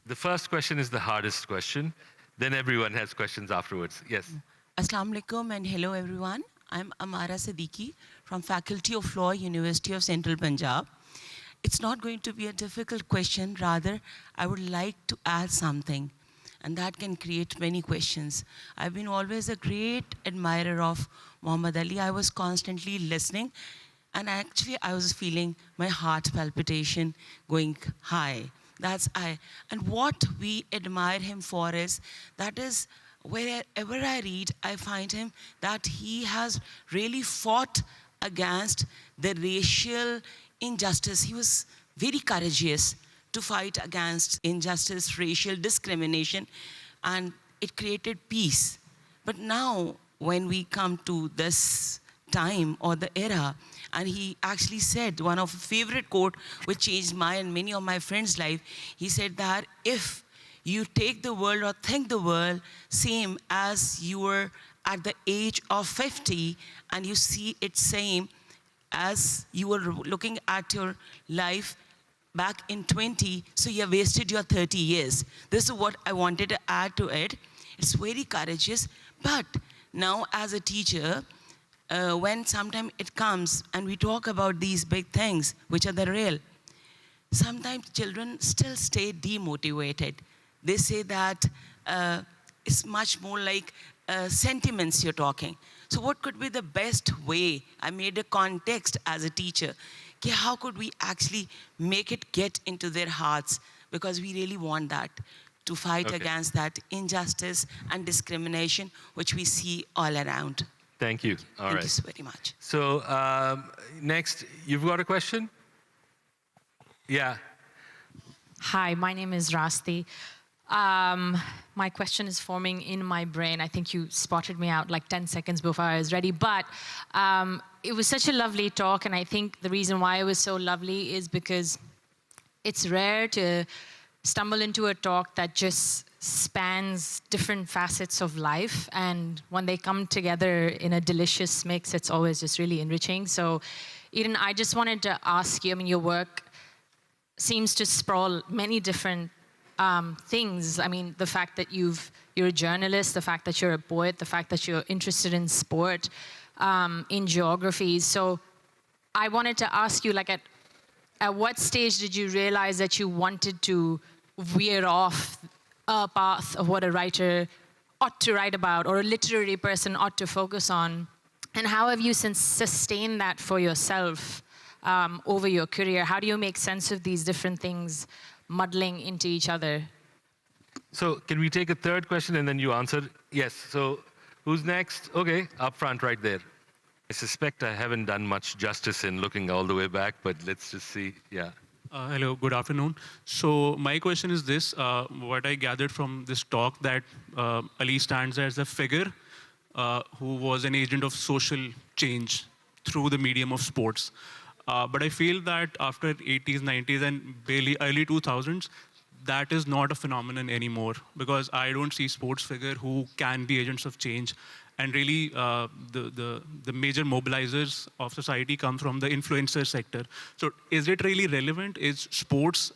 S2: The first question is the hardest question. Then everyone has questions afterwards. Yes.
S4: Assalamu alaikum and hello everyone. I'm Amara Siddiqui from Faculty of Law, University of Central Punjab. It's not going to be a difficult question, rather I would like to add something, and that can create many questions. I've been always a great admirer of Muhammad Ali. I was constantly listening, and actually I was feeling my heart palpitation going high. And what we admire him for is, that is, wherever I read, I find him that he has really fought against the racial injustice. He was very courageous to fight against injustice, racial discrimination, and it created peace. But now, when we come to this time or the era, and he actually said, one of his favorite quote, which changed my and many of my friends' life, he said that if you take the world or think the world same as you were at the age of 50, and you see it same as you were looking at your life back in 20, so you have wasted your 30 years. This is what I wanted to add to it. It's very courageous, but now as a teacher, when sometimes it comes and we talk about these big things, which are the real, sometimes children still stay demotivated. They say that it's much more like sentiments you're talking. So what could be the best way? I made a context as a teacher. How could we actually make it get into their hearts? Because we really want that, to fight against that injustice and discrimination, which we see all around.
S2: Thank you. All right.
S4: Thank you so very much.
S2: So next, you've got a question? Yeah.
S5: Hi, my name is Rasti. My question is forming in my brain. I think you spotted me out like 10 seconds before I was ready. But it was such a lovely talk, and I think the reason why it was so lovely is because it's rare to stumble into a talk that just spans different facets of life, and when they come together in a delicious mix, it's always just really enriching. So, Eden, I just wanted to ask you, I mean, your work seems to sprawl many different things. I mean, the fact that you're a journalist, the fact that you're a poet, the fact that you're interested in sport, in geography. So I wanted to ask you, like, at what stage did you realize that you wanted to veer off a path of what a writer ought to write about, or a literary person ought to focus on? And how have you since sustained that for yourself over your career? How do you make sense of these different things muddling into each other?
S2: So can we take a third question and then you answer? Yes. So who's next? Okay, up front right there. I suspect I haven't done much justice in looking all the way back, but let's just see. Yeah.
S6: Hello, good afternoon. So my question is this. What I gathered from this talk, that Ali stands as a figure who was an agent of social change through the medium of sports. But I feel that after 80s, 90s, and barely early 2000s, that is not a phenomenon anymore, because I don't see sports figure who can be agents of change. And really, the major mobilizers of society come from the influencer sector. So is it really relevant? Is sports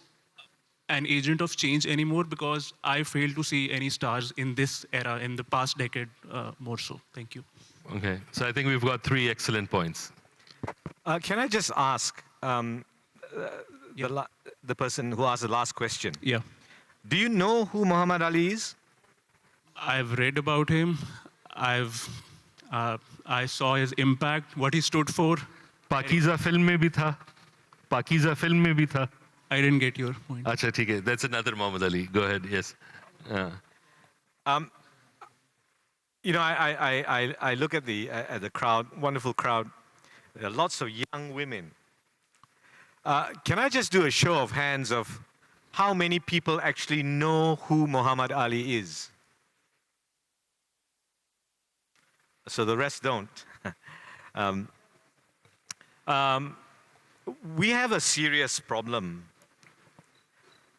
S6: an agent of change anymore? Because I fail to see any stars in this era, in the past decade more so. Thank you.
S2: Okay, so I think we've got 3 excellent points.
S3: Can I just ask the person who asked the last question?
S6: Yeah.
S3: Do you know who Muhammad Ali is?
S6: I've read about him. I saw his impact, what he stood for.
S2: Pakiza film में भी था. Pakiza film में भी था.
S6: I didn't get your point.
S2: अच्छा ठीक है. That's another Muhammad Ali. Go ahead. Yes.
S3: You know, I look at the crowd, wonderful crowd. There are lots of young women. Can I just do a show of hands of how many people actually know who Muhammad Ali is? So the rest don't. We have a serious problem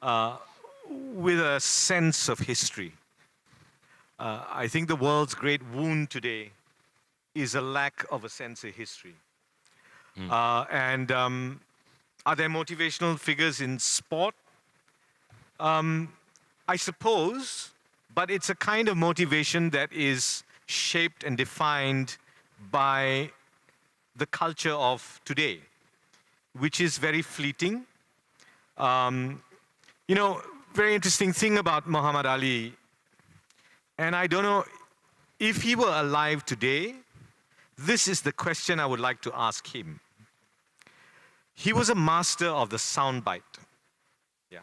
S3: with a sense of history. I think the world's great wound today is a lack of a sense of history. Are there motivational figures in sport? I suppose, but it's a kind of motivation that is shaped and defined by the culture of today, which is very fleeting. You know, very interesting thing about Muhammad Ali, and I don't know if he were alive today, this is the question I would like to ask him. He was a master of the soundbite. Yeah.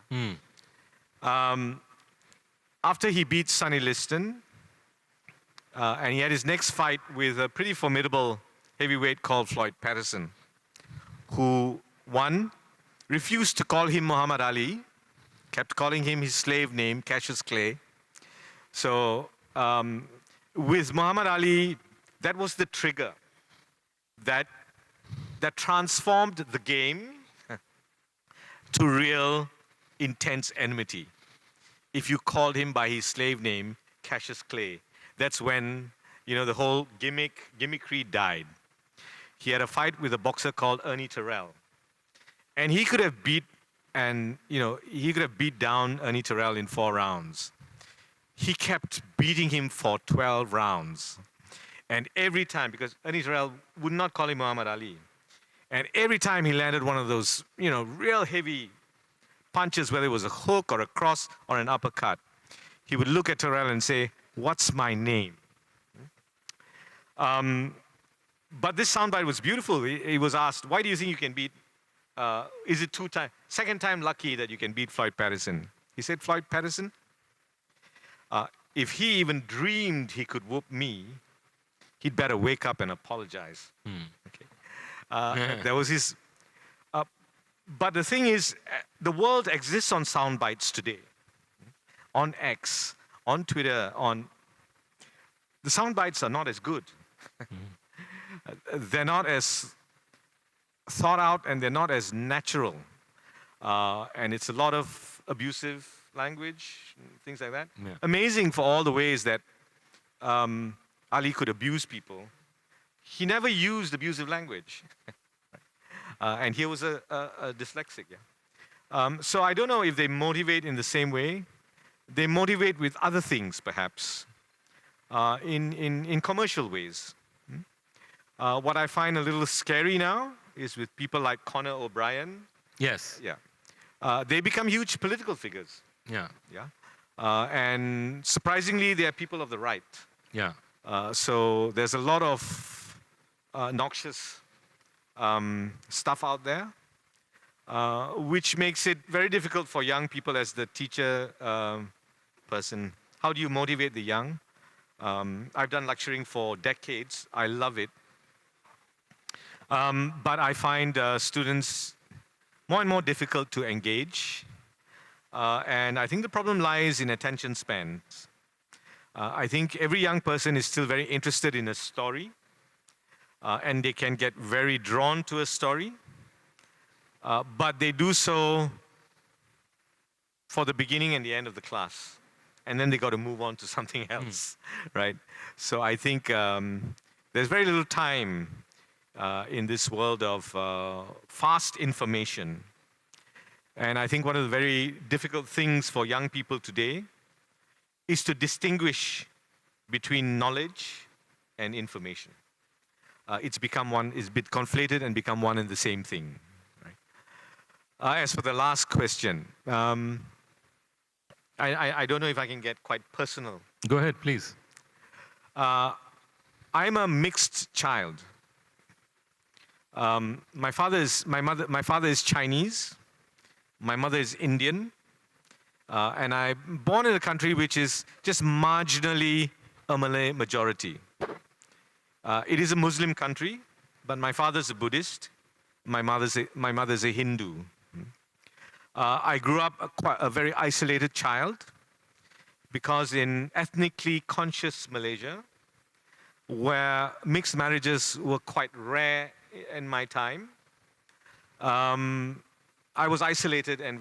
S3: After he beat Sonny Liston, and he had his next fight with a pretty formidable heavyweight called Floyd Patterson, who, one, refused to call him Muhammad Ali, kept calling him his slave name, Cassius Clay. So with Muhammad Ali, that was the trigger that transformed the game to real intense enmity. If you called him by his slave name, Cassius Clay, that's when, you know, the whole gimmickry died. He had a fight with a boxer called Ernie Terrell. And he could have beat down Ernie Terrell in 4 rounds. He kept beating him for 12 rounds. And every time, because Ernie Terrell would not call him Muhammad Ali, and every time he landed one of those, you know, real heavy punches, whether it was a hook or a cross or an uppercut, he would look at Terrell and say, "What's my name?" But this soundbite was beautiful. He was asked, "Why do you think you can beat? Is it second time lucky that you can beat Floyd Patterson?" He said, "Floyd Patterson, if he even dreamed he could whoop me, he'd better wake up and apologize." Okay. There was his. But the thing is, the world exists on sound bites today. On X, on Twitter, the sound bites are not as good. They're not as thought out, and they're not as natural. And it's a lot of abusive language, things like that. Yeah. Amazing for all the ways that Ali could abuse people. He never used abusive language. And he was a dyslexic. Yeah. So I don't know if they motivate in the same way. They motivate with other things, perhaps, in commercial ways. What I find a little scary now is with people like Conor O'Brien.
S2: Yes.
S3: Yeah. They become huge political figures.
S2: Yeah.
S3: Yeah. And surprisingly, they are people of the right.
S2: Yeah.
S3: So there's a lot of noxious stuff out there, which makes it very difficult for young people as the teacher person. How do you motivate the young? I've done lecturing for decades. I love it. But I find students more and more difficult to engage. And I think the problem lies in attention spans. I think every young person is still very interested in a story. And they can get very drawn to a story. But they do so for the beginning and the end of the class. And then they got to move on to something else, right? So I think there's very little time in this world of fast information. And I think one of the very difficult things for young people today is to distinguish between knowledge and information. It's become it's been conflated and become one and the same thing. Right? As for the last question, I don't know if I can get quite personal.
S2: Go ahead, please.
S3: I'm a mixed child. My father is Chinese. My mother is Indian. And I'm born in a country which is just marginally a Malay majority. It is a Muslim country, but my father's a Buddhist. My mother's a Hindu. I grew up a very isolated child because in ethnically conscious Malaysia, where mixed marriages were quite rare in my time, I was isolated and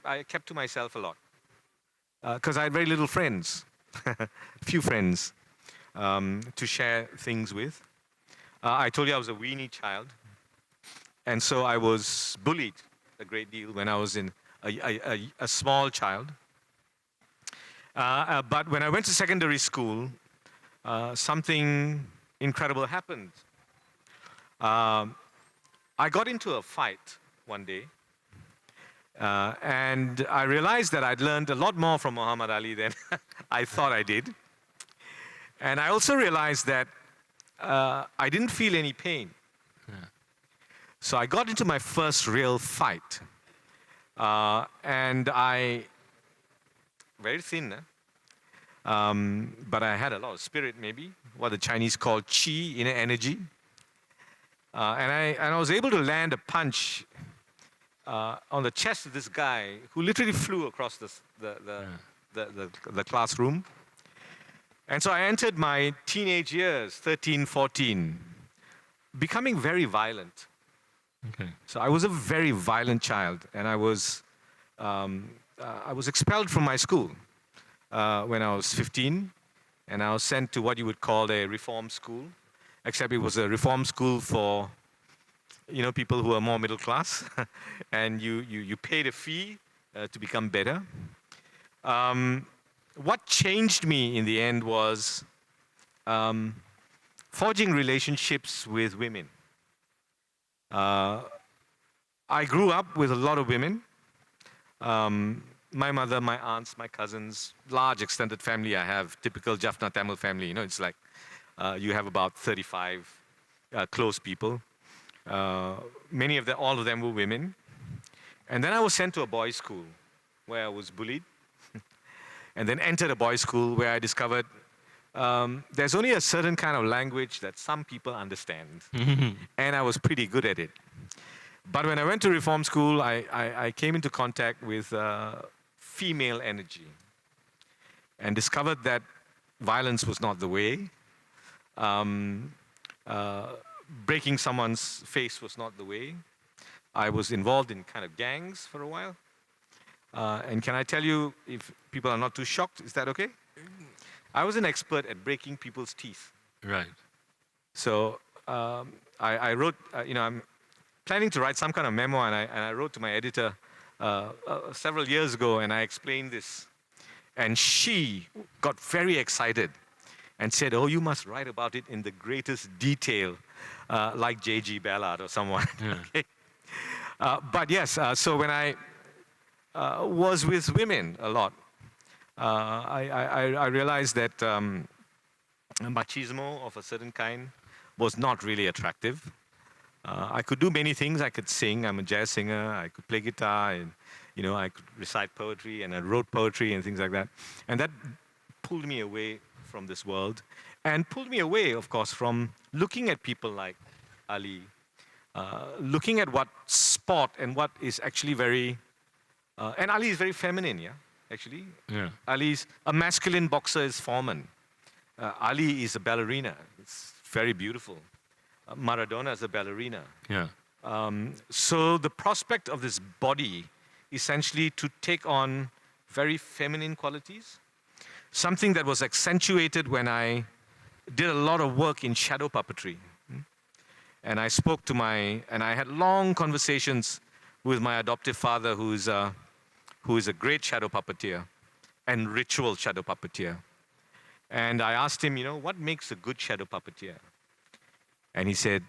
S3: I kept to myself a lot because I had very little friends, few friends to share things with. I told you I was a weenie child, and so I was bullied a great deal when I was a small child. But when I went to secondary school, something incredible happened. I got into a fight one day, and I realized that I'd learned a lot more from Muhammad Ali than I thought I did. And I also realized that I didn't feel any pain. Yeah. So I got into my first real fight. And very thin, but I had a lot of spirit, maybe, what the Chinese call qi, inner energy. And I was able to land a punch on the chest of this guy who literally flew across the classroom. And so I entered my teenage years, 13, 14, becoming very violent. Okay. So I was a very violent child, and I was expelled from my school when I was 15, and I was sent to what you would call a reform school, except it was a reform school for, people who are more middle class, and you paid a fee to become better. What changed me in the end was forging relationships with women. I grew up with a lot of women. My mother, my aunts, my cousins, large extended family I have, typical Jaffna Tamil family. It's like you have about 35 close people. All of them were women. And then I was sent to a boys' school where I was bullied. And then entered a boys' school where I discovered there's only a certain kind of language that some people understand. And I was pretty good at it. But when I went to reform school, I came into contact with female energy and discovered that violence was not the way. Breaking someone's face was not the way. I was involved in kind of gangs for a while. And can I tell you, if people are not too shocked, is that okay? I was an expert at breaking people's teeth.
S2: Right.
S3: So I wrote, I'm planning to write some kind of memoir, and I wrote to my editor several years ago, and I explained this. And she got very excited and said, oh, you must write about it in the greatest detail, like J.G. Ballard or someone. Yeah. Okay? But yes, so when I was with women a lot, I realized that machismo of a certain kind was not really attractive. I could do many things. I could sing. I'm a jazz singer. I could play guitar, and I could recite poetry, and I wrote poetry and things like that. And that pulled me away from this world, and pulled me away, of course, from looking at people like Ali, looking at what sport and what is actually very, and Ali is very feminine, yeah, actually. Yeah. Ali's a masculine boxer is Foreman. Ali is a ballerina. It's very beautiful. Maradona is a ballerina. Yeah. So the prospect of this body, essentially to take on very feminine qualities, something that was accentuated when I did a lot of work in shadow puppetry. And I spoke to and I had long conversations with my adoptive father, who is a great shadow puppeteer and ritual shadow puppeteer. And I asked him, what makes a good shadow puppeteer? And he said,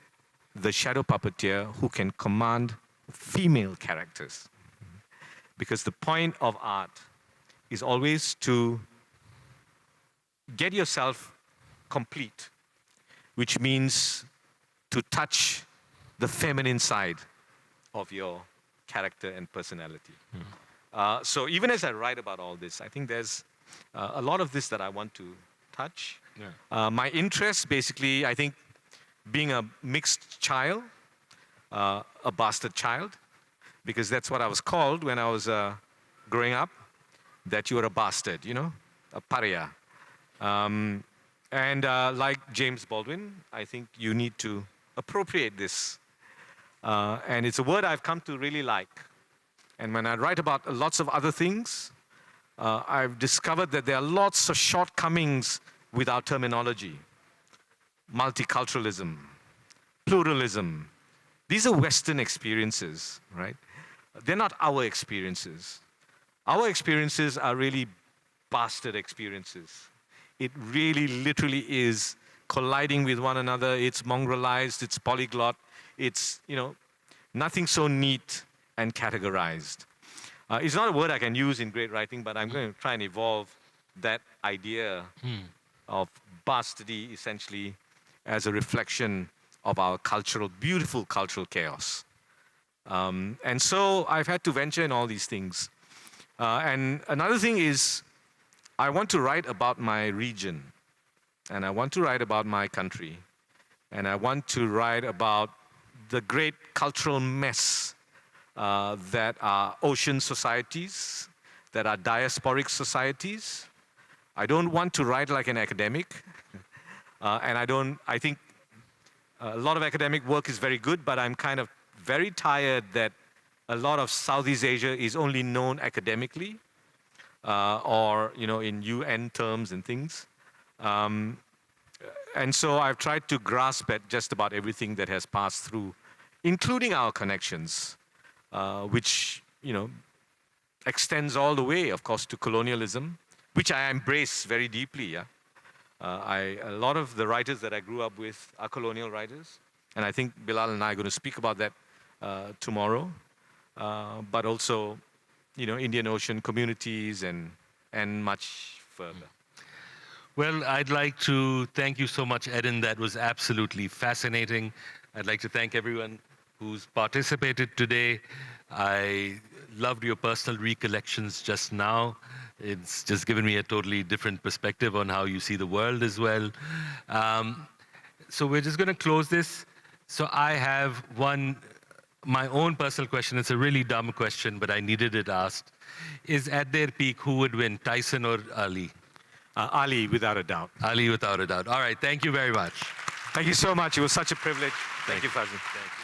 S3: the shadow puppeteer who can command female characters. Because the point of art is always to get yourself
S7: complete, which means to touch the feminine side of your character and personality. So even as I write about all this, I think there's a lot of this that I want to touch. My interest, basically, I think, being a mixed child, a bastard child, because that's what I was called when I was growing up, that you were a bastard, you know, a pariah. And like James Baldwin, I think you need to appropriate this. And it's a word I've come to really like. And when I write about lots of other things, I've discovered that there are lots of shortcomings with our terminology. Multiculturalism, pluralism. These are Western experiences, right? They're not our experiences. Our experiences are really bastard experiences. It really literally is colliding with one another. It's mongrelized, it's polyglot. It's, you know, nothing so neat and categorized. It's not a word I can use in great writing, but I'm going to try and evolve that idea of bastardy essentially as a reflection of our cultural, beautiful cultural chaos. And so I've had to venture in all these things. And another thing is, I want to write about my region, and I want to write about my country, and I want to write about the great cultural mess that are ocean societies, that are diasporic societies. I don't want to write like an academic, and I think a lot of academic work is very good, but I'm kind of very tired that a lot of Southeast Asia is only known academically, or, you know, in UN terms and things. And so I've tried to grasp at just about everything that has passed through, including our connections, which, you know, extends all the way, of course, to colonialism, which I embrace very deeply. Yeah? A lot of the writers that I grew up with are colonial writers, and I think Bilal and I are going to speak about that tomorrow. But also, you know, Indian Ocean communities and much further.
S2: Well, I'd like to thank you so much, Eden. That was absolutely fascinating. I'd like to thank everyone who's participated today. I loved your personal recollections just now. It's just given me a totally different perspective on how you see the world as well. So we're just going to close this. So I have my own personal question. It's a really dumb question, but I needed it asked. Is at their peak, who would win, Tyson or Ali?
S7: Ali, without a doubt.
S2: Ali, without a doubt. All right, thank you very much.
S7: Thank you so much. It was such a privilege. Thank you, Fazil.
S2: Thank you.